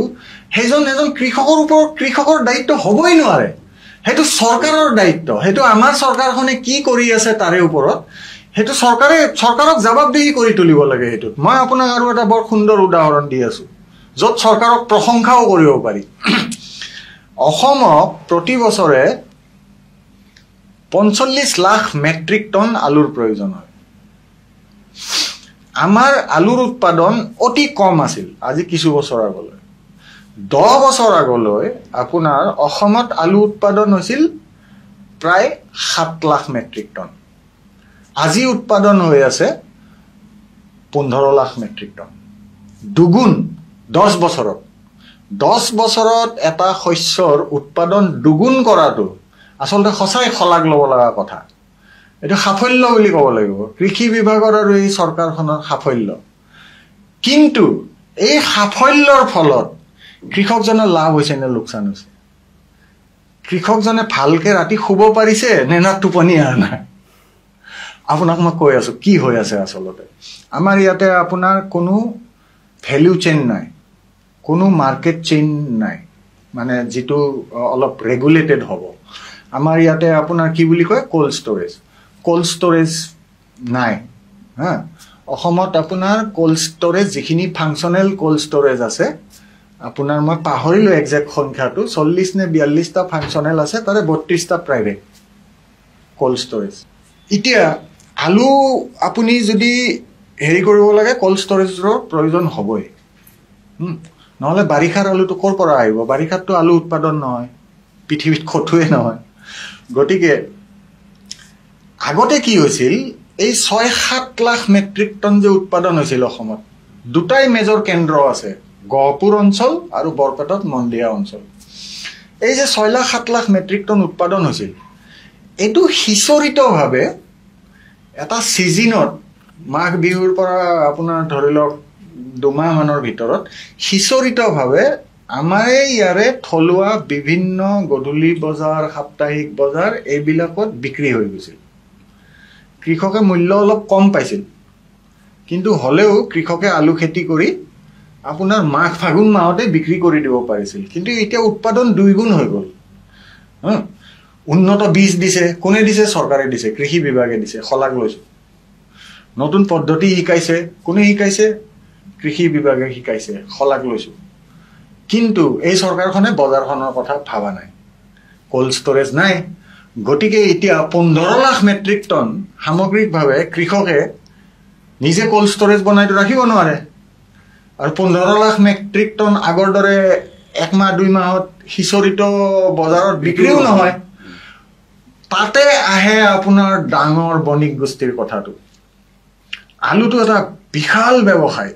সেইজন কৃষকৰ দায়িত্ব হ'বই নোৱাৰে হেতু চৰকাৰৰ দায়িত্ব হেতু আমাৰ চৰকাৰখনে কি কৰি আছে তাৰে ওপৰত হেতু চৰকাৰক জবাবদিহি কৰি তুলিব লাগে হেতু মই আপোনাক আৰু এটা বৰ সুন্দৰ উদাহৰণ দি আছো যত চৰকাৰক প্ৰশংসাও কৰিব পাৰি অসমক প্ৰতি বছৰে 45 লাখ মেট্ৰিক টন আলুৰ প্ৰয়োজন হয় আমাৰ আলুৰ উৎপাদন অতি কম আছিল আজি কিছু বছৰ আগলৈ 10 বছৰ আগলৈ আপোনাৰ অসমত আলু উৎপাদন হৈছিল প্ৰায় 7 লাখ মেট্ৰিক টন আজি উৎপাদন হৈ আছে 15 লাখ মেট্ৰিক টন দুগুণ 10 বছৰত এটা শস্যৰ উৎপাদন দুগুণ কৰাটো আসলতে সঁচাই খলাগ ল'ব লগা কথা এটা সাফল্য বুলি ক'ব লাগিব কৃষি বিভাগৰ আৰু এই চৰকাৰখনৰ সাফল্য কিন্তু এই সাফল্যৰ ফলত কৃষকজনৰ লাভ হৈছে নে লোকচান হৈছে কৃষকজনে ভালকে ৰাতি শুব পাৰিছে নে না টোপনি অহা নাই আপোনাক মই কৈ আছো কি হৈ আছে আচলতে আমাৰ ইয়াতে আপোনাৰ কোনো ভ্যালু চেইন নাই কোনো মাৰ্কেট চেইন নাই মানে যেটো অলপ ৰেগুলেটেড হ'ব আমাৰ ইয়াতে আপোনাৰ কি বুলি কয় কোল্ড ষ্টৰেজ নাই হা অসমত আপোনাৰ কোল্ড ষ্টৰেজ যিখিনি ফাংচনেল কোল্ড ষ্টৰেজ আছে আপোনাৰ মই পাহৰিলো এক্সাক্ট সংখ্যাটো 40 নে 42টা ফাংচনেল আছে তাৰে 32টা প্ৰাইভেট কোল্ড ষ্টৰেজ এতিয়া আলু আপুনি যদি হেৰি কৰিব লাগে কোল্ড ষ্টৰেজৰ প্ৰয়োজন হ'বই নহলে বাৰিষাৰ আলুটো কৰ পৰা আহিব বাৰিষাতটো আলু উৎপাদন নহয় পৃথিৱীত কঠুৱে নহয় গতিকে আগতে কি হৈছিল এই 6-7 লাখ মেট্ৰিক টন যে উৎপাদন হৈছিল অসমত দুটাই মেজৰ কেন্দ্ৰ আছে গহপুৰ অঞ্চল আৰু বৰপেটাত মন্দিয়া অঞ্চল এই যে 6-7 লাখ মেট্ৰিক টন উৎপাদন হৈছিল এটো হিষ্টৰিকভাৱে এটা সিজনত মাঘ বিহুৰ পৰা আপোনাৰ ধৰি লওক দুমাহ মানৰ ভিতৰত হিষ্টৰিকভাৱে আমাৰ ইয়াৰে থলুৱা বিভিন্ন গধূলি বজাৰ সাপ্তাহিক বজাৰ এইবিলাকত বিক্ৰী হৈ গৈছিল কৃষকে মূল্য অলপ কম পাইছিল কিন্তু হলেও কৃষকে আলু খেতি কৰি আপোনাৰ মাঘ ফাগুন মাহতে বিক্ৰী কৰি দিব পাৰিছিল কিন্তু এতিয়া উৎপাদন দুইগুণ হৈ গল উন্নত বীজ দিছে কোনে দিছে চৰকাৰে দিছে কৃষি বিভাগে দিছে খলাক লৈছে নতুন পদ্ধতি শিকাইছে কোনে শিকাইছে কৃষি বিভাগে শিকাইছে খলাক লৈছে কিন্তু এই চৰকাৰখনে বজাৰখনৰ কথা ভাবা নাই কোল্ড ষ্টৰেজ নাই গতিকে এতিয়া 15 লাখ মেট্ৰিক টন সামগ্ৰিকভাৱে কৃষকে নিজে কোল্ড ষ্টৰেজ বনাই ৰাখিব নোৱাৰে আৰু 15 লাখ মেট্ৰিক টন আগৰ দৰে এক মাহ দুই মাহত হিষ্টৰিক বজাৰত বিক্ৰীও নহয় তাতে আহে আপোনাৰ ডাঙৰ বণিক গোষ্ঠীৰ কথাটো আলুটো এটা বিশাল ব্যৱসায়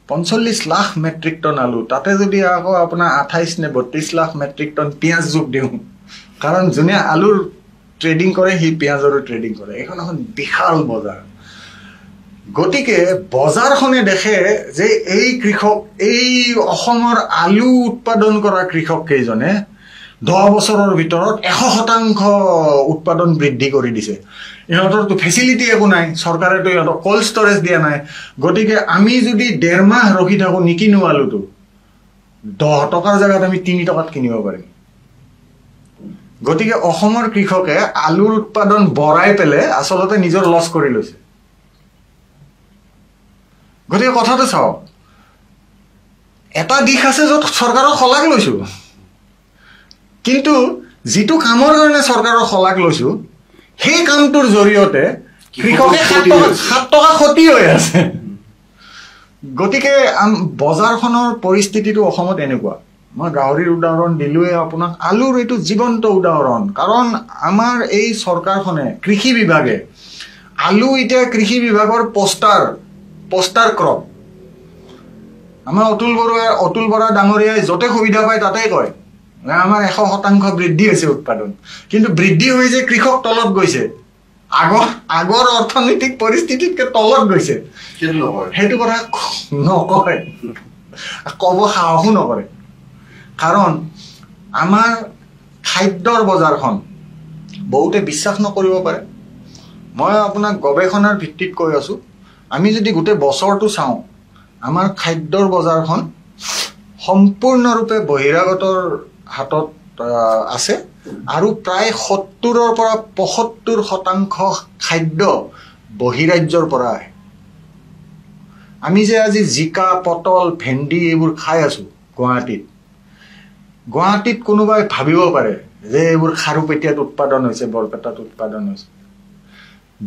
45 লাখ মেট্ৰিক টন আলু তাতে যদি আকৌ আপোনাৰ 28 নে 32 লাখ মেট্ৰিক টন পিয়াজ যোগ দিওঁ কাৰণ যোনে আলুৰ ট্ৰেডিং কৰে হি পিয়াজৰো ট্ৰেডিং কৰে এখন এখন বিশাল বজাৰ গতিকে বজাৰখনে দেখে যে এই কৃষক এই অসমৰ আলু উৎপাদন কৰা কৃষক কেইজনে 10 বছৰৰ ভিতৰত 100% উৎপাদন বৃদ্ধি কৰি দিছে ইহঁতৰটো ফেচিলিটি একো নাই চৰকাৰেটো ইহঁতক কোল্ড ষ্টৰেজ দিয়া নাই গতিকে আমি যদি 1.5 মাহ ৰখি থাকো নিকিনো আলুটো 10 টকাৰ জায়গাত আমি 3 টকাত কিনিব পাৰিম গতিকে অসমৰ কৃষকে আলুৰ উৎপাদন বঢ়াই পেলে আসলতে নিজৰ লছ কৰি লৈছে গতিকে কথাটো চাও এটা দিশ আছে যত চৰকাৰৰ খলাক লৈছো কিন্তু যেটো কামৰ কাৰণে চৰকাৰৰ খলাক লৈছো সেই কামটোৰ জৰিয়তে কৃষকে 7 টকা ক্ষতি হৈ আছে গতিকে বজাৰখনৰ পৰিস্থিতিটো অসমত এনেকুৱা মই গাহৰিৰ উদাহৰণ দিলোৱে আপোনাক আলুৰ এটো জীৱন্ত উদাহৰণ কাৰণ আমাৰ এই চৰকাৰখনে কৃষি বিভাগে আলু এতিয়া কৃষি বিভাগৰ পোষ্টাৰ ক্ৰপ আমাৰ অতুল বৰা ডাঙৰীয়াই যতে সুবিধা পায় তাতেই কয় আমাৰ 100% বৃদ্ধি হৈছে উৎপাদন কিন্তু বৃদ্ধি হৈ যে কৃষক তলত গৈছে আগৰ অৰ্থনৈতিক পৰিস্থিতিতকে তলত গৈছে হেতু কথা নকয় কব সাহসো নকৰে কাৰণ আমাৰ খাদ্যৰ বজাৰখন বহুতে বিশ্বাস নকৰিব পাৰে মই আপোনাক গৱেষণাৰ ভিত্তিত কৈ আছো আমি যদি গোটে বছৰটো চাও আমাৰ খাদ্যৰ বজাৰখন সম্পূৰ্ণৰূপে বহিৰাগতৰ হাতত আছে আৰু প্ৰায় 70ৰ পৰা 75% খাদ্য বহিৰাজ্যৰ পৰা আহে আমি যে আজি জিকা পটল ভেন্ডি এইবোৰ খাই আছো গুৱাহাটীত কোনোবাই ভাবিব পাৰে যে এইবোৰ খাৰুপেটিয়াত উৎপাদন হৈছে বৰপেটাত উৎপাদন হৈছে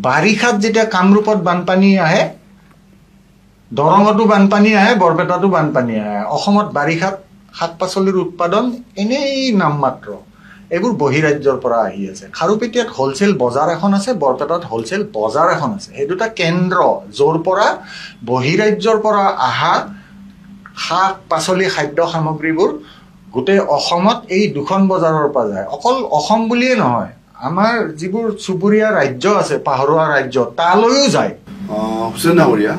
বাৰিষাত যেতিয়া কামৰূপত বানপানী আহে দৰঙতো বানপানী আহে বৰপেটাতো বানপানী আহে অসমত বাৰিষাত শাক-পাচলিৰ উৎপাদন এনেই নামমাত্ৰ এইবোৰ বহিৰাজ্যৰ পৰা আহি আছে খাৰুপেটিয়াত হোলসেল বজাৰ এখন আছে বৰপেটাত হোলসেল বজাৰ এখন আছে এই দুটা কেন্দ্ৰ জোৰ পৰা বহিৰাজ্যৰ পৰা আহা শাক-পাচলি খাদ্য সামগ্ৰীবোৰ গোটে অসমত এই দুখন বজাৰৰ পৰা যায় অকল অসম বুলিয়ে নহয় আমাৰ যিবোৰ চুবুৰীয়া ৰাজ্য আছে পাহাৰুৱা ৰাজ্য তালৈও যায় হুছেইন ডাঙৰীয়া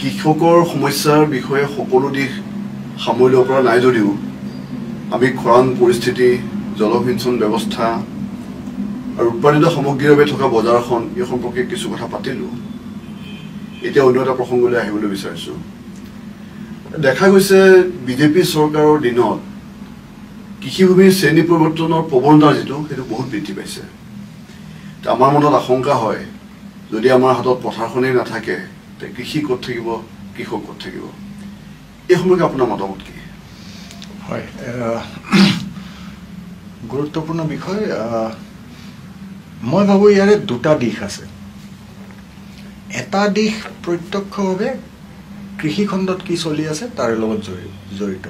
কৃষকৰ সমস্যাৰ বিষয়ে সকলো দিশ সামৰি ল'ব পৰা নাই যদিও আমি খৰাং পৰিস্থিতি জলসিঞ্চন ব্যৱস্থা আৰু উৎপাদিত সামগ্ৰীৰ বাবে থকা বজাৰখন এই সম্পৰ্কে কিছু কথা পাতিলোঁ। এতিয়া অন্য এটা প্ৰসংগলৈ আহিবলৈ বিচাৰিছোঁ। দেখা গৈছে বিজেপি চৰকাৰৰ দিনত কৃষিভূমিৰ শ্ৰেণী পৰিৱৰ্তনৰ প্ৰৱণতা যিটো সেইটো বহুত বৃদ্ধি পাইছে। আমাৰ মনত আশংকা হয় যদি আমাৰ হাতত পথাৰখনেই নাথাকে তে কৃষি ক'ত থাকিব, কৃষক ক'ত থাকিব? এই সম্পৰ্কে আপোনাৰ মতামত কি? হয়, গুৰুত্বপূৰ্ণ বিষয়। মই ভাবোঁ ইয়াৰে দুটা দিশ আছে। এটা দিশ প্ৰত্যক্ষভাৱে কৃষিখণ্ডত কি চলি আছে তাৰে লগত জড়িত।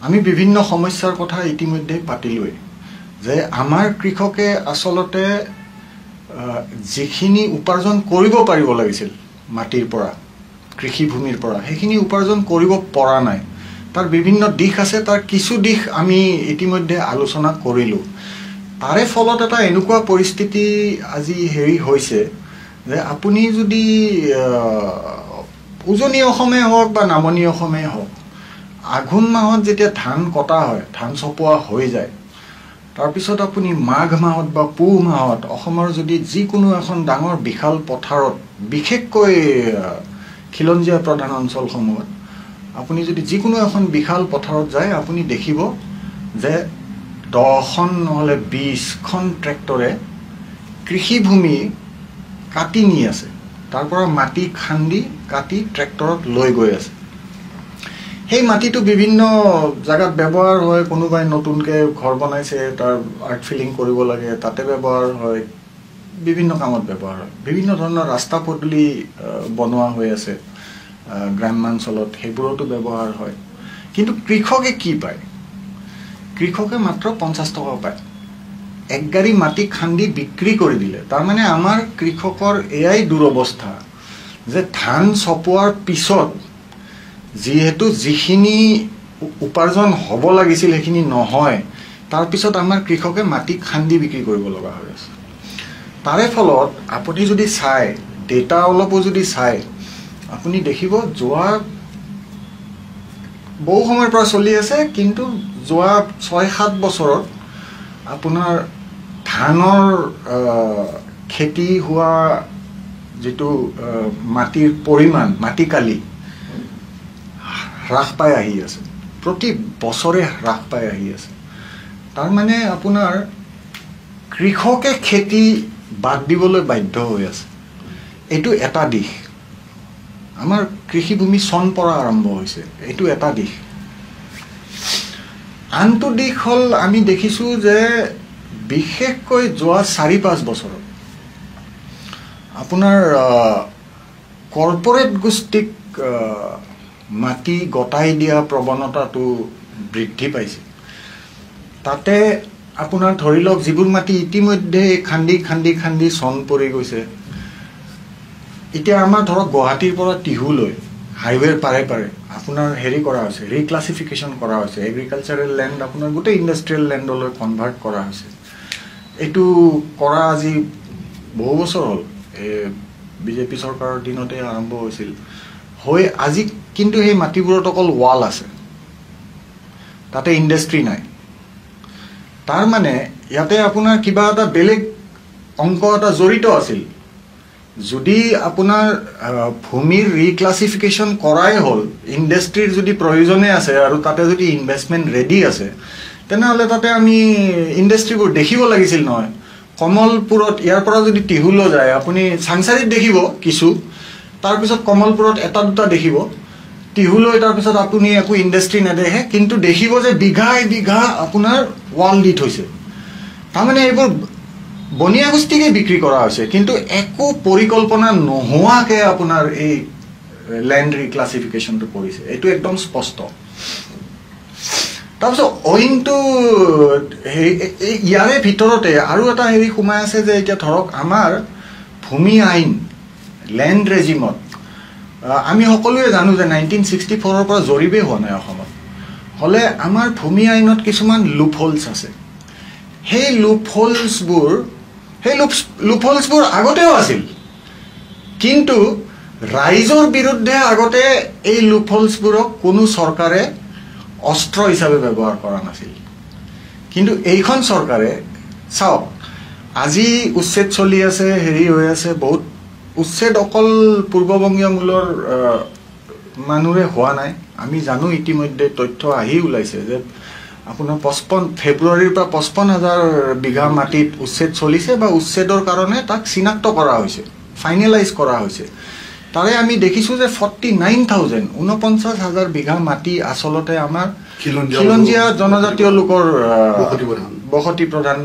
আমি বিভিন্ন সমস্যাৰ কথা ইতিমধ্যে পাতিলোৱেই যে আমাৰ কৃষকে আচলতে যিখিনি উপাৰ্জন কৰিব পাৰিব লাগিছিল মাটিৰ পৰা, কৃষিভূমিৰ পৰা, সেইখিনি উপাৰ্জন কৰিব পৰা নাই। তাৰ বিভিন্ন দিশ আছে, তাৰ কিছু দিশ আমি ইতিমধ্যে আলোচনা কৰিলোঁ। তাৰে ফলত এটা এনেকুৱা পৰিস্থিতি আজি হৈছে যে আপুনি যদি উজনি অসমে হওক বা নামনি অসমে হওক, আঘোণ মাহত যেতিয়া ধান কটা হয়, ধান চপোৱা হৈ যায়, তাৰপিছত আপুনি মাঘ মাহত বা পুহ মাহত অসমৰ যদি যিকোনো এখন ডাঙৰ বিশাল পথাৰত, বিশেষকৈ খিলঞ্জীয়া প্ৰধান অঞ্চলসমূহত আপুনি যদি যিকোনো এখন বিশাল পথাৰত যায়, আপুনি দেখিব যে 10খন নহ'লে 20খন ট্ৰেক্টৰে কৃষিভূমি কাটি নি আছে, তাৰ পৰা মাটি খান্দি কাটি ট্ৰেক্টৰত লৈ গৈ আছে। সেই মাটিটো বিভিন্ন জাগাত ব্যৱহাৰ হয়। কোনোবাই নতুনকৈ ঘৰ বনাইছে, তাৰ আৰ্ট ফিলিং কৰিব লাগে, তাতে ব্যৱহাৰ হয়। বিভিন্ন কামত ব্যৱহাৰ হয়। বিভিন্ন ধৰণৰ ৰাস্তা পদূলি বনোৱা হৈ আছে গ্ৰাম্যাঞ্চলত, সেইবোৰতো ব্যৱহাৰ হয়। কিন্তু কৃষকে কি পায়? কৃষকে মাত্ৰ 50 টকা পায়। এক গাড়ী মাটি খান্দি বিক্ৰী কৰি দিলে। তাৰমানে আমাৰ কৃষকৰ এয়াই দুৰৱস্থা যে ধান চপোৱাৰ পিছত যিহেতু যিখিনি উপাৰ্জন হ'ব লাগিছিল সেইখিনি নহয়, তাৰপিছত আমাৰ কৃষকে মাটি খান্দি বিক্ৰী কৰিব লগা হৈ আছে। তাৰে ফলত আপুনি যদি চাই, ডেটা অলপো যদি চাই, আপুনি দেখিব যোৱা বহু সময়ৰ পৰা চলি আছে, কিন্তু যোৱা 6-7 বছৰত আপোনাৰ ধানৰ খেতি হোৱা যিটো মাটিৰ পৰিমাণ, মাটিকালি হ্ৰাস পাই আহি আছে, প্ৰতি বছৰে হ্ৰাস পাই আহি আছে। তাৰমানে আপোনাৰ কৃষকে খেতি বাদ দিবলৈ বাধ্য হৈ আছে। এইটো এটা দিশ। আমাৰ কৃষিভূমি চন পৰা আৰম্ভ হৈছে, এইটো এটা দিশ। আনটো দিশ হ'ল আমি দেখিছোঁ যে বিশেষকৈ যোৱা 4-5 বছৰত আপোনাৰ কৰ্পৰেট গোষ্ঠীক মাটি গতাই দিয়া প্ৰৱণতাটো বৃদ্ধি পাইছে। তাতে আপোনাৰ ধৰি লওক যিবোৰ মাটি ইতিমধ্যে খান্দি খান্দি খান্দি চন পৰি গৈছে, এতিয়া আমাৰ ধৰক গুৱাহাটীৰ পৰা টিহুলৈ হাইৱেৰ পাৰে পাৰে আপোনাৰ কৰা হৈছে, ৰিক্লাছিফিকেশ্যন কৰা হৈছে। এগ্ৰিকালচাৰেল লেণ্ড আপোনাৰ গোটেই ইণ্ডাষ্ট্ৰিয়েল লেণ্ডলৈ কনভাৰ্ট কৰা হৈছে। এইটো কৰা আজি বহু বছৰ হ'ল, বিজেপি চৰকাৰৰ দিনতে আৰম্ভ হৈছিল। আজি কিন্তু সেই মাটিবোৰত অকল ৱাল আছে, তাতে ইণ্ডাষ্ট্ৰি নাই। তাৰমানে ইয়াতে আপোনাৰ কিবা এটা বেলেগ অংক এটা জড়িত আছিল। যদি আপোনাৰ ভূমিৰ ৰিক্লাছিফিকেশ্যন কৰাই হ'ল, ইণ্ডাষ্ট্ৰিৰ যদি প্ৰয়োজনে আছে আৰু তাতে যদি ইনভেষ্টমেণ্ট ৰেডি আছে, তেনেহ'লে তাতে আমি ইণ্ডাষ্ট্ৰিবোৰ দেখিব লাগিছিল নহয়। কমলপুৰত ইয়াৰ পৰা যদি টিহুলৈ যায়, আপুনি চাংচাৰীত দেখিব কিছু, তাৰপিছত কমলপুৰত এটা দুটা দেখিব, টিহুলৈ তাৰপিছত আপুনি একো ইণ্ডাষ্ট্ৰি নেদেখে, কিন্তু দেখিব যে বিঘাই বিঘা আপোনাৰ ৱাল দি থৈছে। তাৰমানে এইবোৰ বনিয়া গোষ্ঠীকে বিক্ৰী কৰা হৈছে, কিন্তু একো পৰিকল্পনা নোহোৱাকৈ আপোনাৰ এই লেণ্ড ৰিক্লাছিফিকেশ্যনটো কৰিছে। এইটো একদম স্পষ্ট। তাৰপিছত অইনটো ইয়াৰে ভিতৰতে আৰু এটা সোমাই আছে যে এতিয়া ধৰক আমাৰ ভূমি আইন, লেণ্ড ৰেজিমত আমি সকলোৱে জানো যে 1964 পৰা জৰীপেই হোৱা নাই অসমত। হ'লে আমাৰ ভূমি আইনত কিছুমান লুপ হোলছ আছে। সেই লুপ হোলছবোৰ আগতেও আছিল, কিন্তু ৰাইজৰ বিৰুদ্ধে আগতে এই লুপ হোলছবোৰক কোনো চৰকাৰে অস্ত্ৰ হিচাপে ব্যৱহাৰ কৰা নাছিল। কিন্তু এইখন চৰকাৰে চাওক আজি উচ্ছেদ চলি আছে হেৰি হৈ আছে বহুত উচ্ছেদ অকল পূৰ্ববংগীয় মূলৰ মানুহে হোৱা নাই আমি জানো ইতিমধ্যে তথ্য আহি ওলাইছে যে আপোনাৰ 55 ফেব্ৰুৱাৰীৰ পৰা 55,000 বিঘা মাটিত উচ্ছেদ চলিছে বা উচ্ছেদৰ কাৰণে তাক চিনাক্ত কৰা হৈছে ফাইনেলাইজ কৰা হৈছে তাৰে আমি দেখিছো যে 49,000 বিঘা মাটি আসলতে আমাৰ খিলঞ্জীয়া জনজাতীয় লোকৰ বসতি প্ৰধান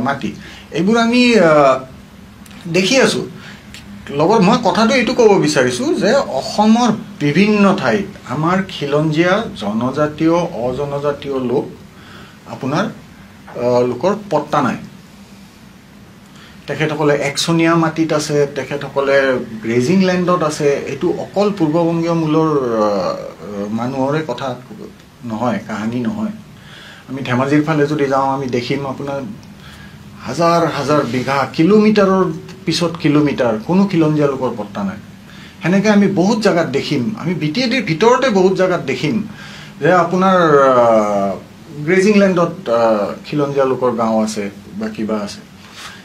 মাটি এইবোৰ আমি দেখি আছো লগত মই কথাটো এইটো ক'ব বিচাৰিছো যে অসমৰ বিভিন্ন ঠাইত আমাৰ খিলঞ্জীয়া জনজাতীয় অজনজাতীয় লোক আপোনাৰ লোকৰ পট্টা নাই তেখেতসকলে একচনীয়া মাটিত আছে তেখেতসকলে গ্ৰেজিং লেণ্ডত আছে এইটো অকল পূৰ্ববংগীয় মূলৰ মানুহৰে কথা নহয় কাহিনী নহয় আমি ধেমাজিৰ ফালে যদি যাওঁ আমি দেখিম আপোনাৰ হাজাৰ হাজাৰ বিঘা কিলোমিটাৰৰ পিছত কিলোমিটাৰ কোনো খিলঞ্জীয়া লোকৰ পট্টা নাই হেনেকে আমি বহুত জায়গাত দেখিম আমি বিটিএডিৰ ভিতৰতে বহুত জায়গাত দেখিম যে আপোনাৰ গ্ৰেজিং লেণ্ডত খিলঞ্জীয়া লোকৰ গাঁও আছে বা কিবা আছে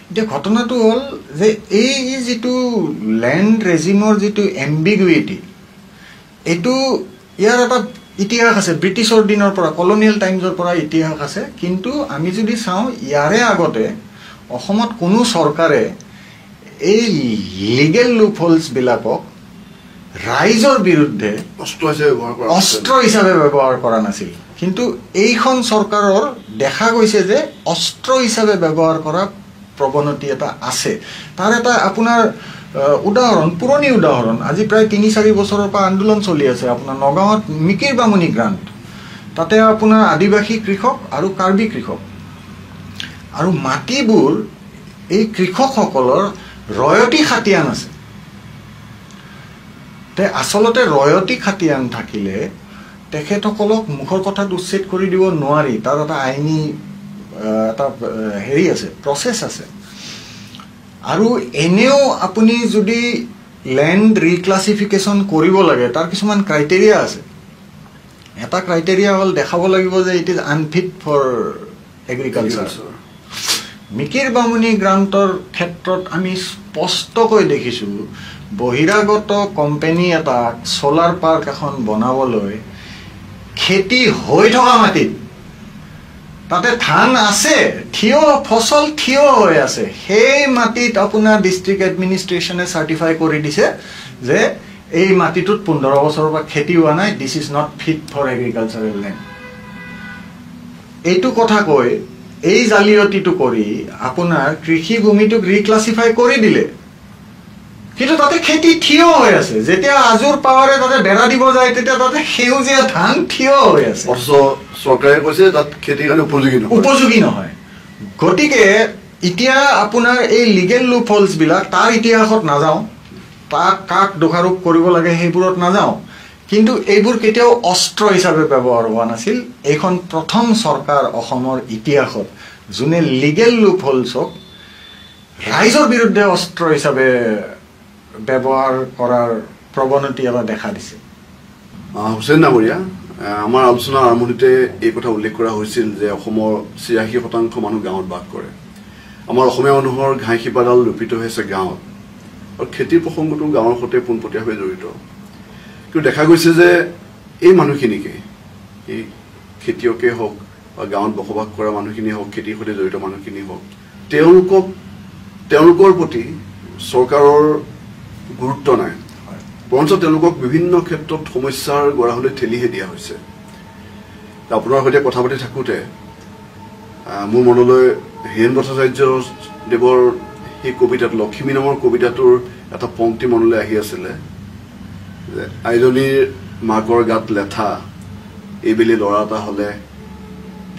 এতিয়া ঘটনাটো হ'ল যে এই যেটো ল্যান্ড ৰেজিমৰ যেটো এম্বিগুইটি এটো ইয়াৰ এটা ইতিহাস আছে ব্ৰিটিছৰ দিনৰ পৰা কলোনিয়েল টাইমছৰ পৰা ইতিহাস আছে কিন্তু আমি যদি চাওঁ ইয়াৰে আগতে অসমত কোনো চৰকাৰে এই লিগেল লুপহোলস বিলাকক ৰাইজৰ বিৰুদ্ধে অস্ত্ৰ হিচাপে ব্যৱহাৰ কৰা নাছিল কিন্তু এইখন চৰকাৰৰ দেখা গৈছে যে অস্ত্ৰ হিচাপে ব্যৱহাৰ কৰা প্ৰৱণতি এটা আছে তাৰ এটা আপোনাৰ উদাহৰণ পুৰণি উদাহৰণ আজি প্ৰায় 3-4 বছৰৰ পৰা আন্দোলন চলি আছে আপোনাৰ নগাঁৱত মিকিৰ বামুনি গ্ৰান্ট তাতে আপোনাৰ আদিবাসী কৃষক আৰু কাৰ্বি কৃষক আৰু মাটিবোৰ এই কৃষকসকলৰ ৰয়টি খাতিয়ান আছে তে আসলতে ৰয়টি খাতিয়ান থাকিলে তেখেতসকলক মুখৰ কথাত উচ্ছেদ কৰি দিব নোৱাৰি তাৰ এটা আইনী এটা হেৰি আছে প্ৰসেস আছে আৰু এনেও আপুনি যদি ল্যান্ড ৰিক্লাসিফিকেশন কৰিব লাগে তাৰ কিছুমান ক্ৰাইটেৰিয়া আছে এটা ক্ৰাইটেৰিয়া হ'ল দেখাব লাগিব যে it is unfit for agriculture Mikir Bamuni গ্ৰান্টৰ ক্ষেত্ৰত আমি স্পষ্টকৈ দেখিছো বহিৰাগত কোম্পানী এটা সোলাৰ পাৰ্ক এখন বনাবলৈ খেতি হৈ থকা মাটিত তাতে ধান আছে থিয় ফসল থিয় হৈ আছে সেই মাটিত আপোনাৰ ডিস্ট্ৰিক্ট এডমিনিষ্ট্ৰেচনে সাৰ্টিফাই কৰি দিছে যে এই মাটিটোত 15 বছৰৰ পৰা খেতি হোৱা নাই this is not fit for agricultural land এইটো কথা কৈ এই জালিয়তিটো কৰি আপোনাৰ কৃষি ভূমিটোক ৰিক্লাসিফাই কৰি দিলে কিন্তু তাতে খেতি থিয় হৈ আছে যেতিয়া আজুৰ পাৱাৰে তাতে বেৰা দিব যায় তেতিয়া তাতে সেউজীয়া ধান থিয় হৈ আছে চৰকাৰে কৈছে তাত খেতিৰ কাৰণে উপযোগী নহয় গতিকে এতিয়া আপোনাৰ এই লিগেল লুপহোলস বিলাক তাৰ ইতিহাসত নাযাওঁ তাক কাক দোষাৰোপ কৰিব লাগে সেইবোৰত নাযাওঁ কিন্তু এইবোৰ কেতিয়াও অস্ত্ৰ হিচাপে ব্যৱহাৰ হোৱা নাছিল এইখন প্ৰথম চৰকাৰ অসমৰ ইতিহাসত যোনে লিগেল লুপহোলছক ৰাইজৰ বিৰুদ্ধে অস্ত্ৰ হিচাপে ব্যৱহাৰ কৰাৰ প্ৰৱণতি এটা দেখা দিছে হুছেইন ডাঙৰীয়া আমাৰ আলোচনাৰ আৰম্ভণিতে এই কথা উল্লেখ কৰা হৈছিল যে অসমৰ ৮৬% মানুহ গাঁৱত বাস কৰে আমাৰ অসমীয়া মানুহৰ ঘাই শিপাডাল ৰূপিত হৈছে গাঁৱত আৰু খেতিৰ প্ৰসংগটো গাঁৱৰ সৈতে পোনপটীয়াভাৱে জড়িত কিন্তু দেখা গৈছে যে এই মানুহখিনিকে এই খেতিয়কে হওক বা গাঁৱত বসবাস কৰা মানুহখিনি হওক খেতিৰ সৈতে জড়িত মানুহখিনি হওক তেওঁলোকৰ প্ৰতি চৰকাৰৰ গুৰুত্ব নাই বৰঞ্চ তেওঁলোকক বিভিন্ন ক্ষেত্ৰত সমস্যাৰ গৰাহলৈ ঠেলিহে দিয়া হৈছে আপোনাৰ সৈতে কথা পাতি থাকোঁতে মোৰ মনলৈ হীৰেন ভট্টাচাৰ্যদেৱৰ সেই কবিতাত লক্ষ্মী নামৰ কবিতাটোৰ এটা পংক্তি মনলৈ আহি আছিলে যে আইজনীৰ মাকৰ গাত লেঠা এইবেলি ল'ৰা এটা হ'লে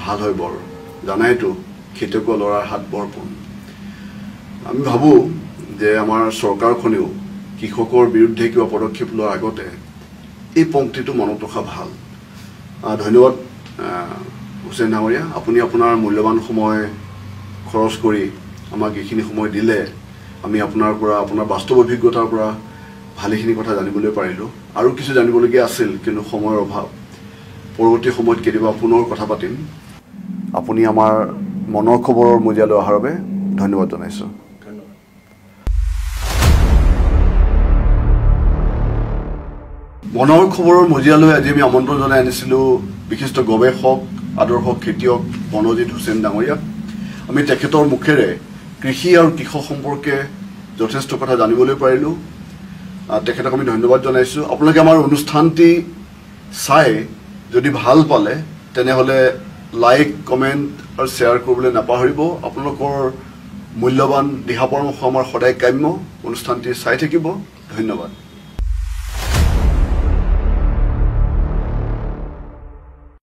ভাল হয় বৰ জানাইতো খেতিয়কৰ ল'ৰাৰ হাত বৰ পোন আমি ভাবোঁ যে আমাৰ চৰকাৰখনেও কৃষকৰ বিৰুদ্ধে কিবা পদক্ষেপ লোৱাৰ আগতে এই পংক্তিটো মনত ৰখা ভাল ধন্যবাদ হুছেইন ডাঙৰীয়া আপুনি আপোনাৰ মূল্যৱান সময় খৰচ কৰি আমাক এইখিনি সময় দিলে আমি আপোনাৰ পৰা আপোনাৰ বাস্তৱ অভিজ্ঞতাৰ পৰা ভালেখিনি কথা জানিবলৈ পাৰিলোঁ আৰু কিছু জানিবলগীয়া আছিল কিন্তু সময়ৰ অভাৱ পৰৱৰ্তী সময়ত কেতিয়াবা পুনৰ কথা পাতিম আপুনি আমাৰ মনৰ খবৰৰ মজিয়ালৈ অহাৰ বাবে ধন্যবাদ জনাইছোঁ। মনৰ খবৰৰ মজিয়ালৈ আজি আমি আমন্ত্ৰণ জনাই আনিছিলোঁ বিশিষ্ট গৱেষক, আদৰ্শ খেতিয়ক বনজিৎ হুছেইন ডাঙৰীয়াক। আমি তেখেতৰ মুখেৰে কৃষি আৰু কৃষক সম্পৰ্কে যথেষ্ট কথা জানিবলৈ পাৰিলোঁ। তেখেতক আমি ধন্যবাদ জনাইছোঁ। আপোনালোকে আমাৰ অনুষ্ঠানটি চাই যদি ভাল পালে তেনেহ'লে লাইক, কমেণ্ট আৰু শ্বেয়াৰ কৰিবলৈ নাপাহৰিব। আপোনালোকৰ মূল্যৱান দিহা পৰামৰ্শ আমাৰ সদায় কাম্য। অনুষ্ঠানটি চাই থাকিব। ধন্যবাদ।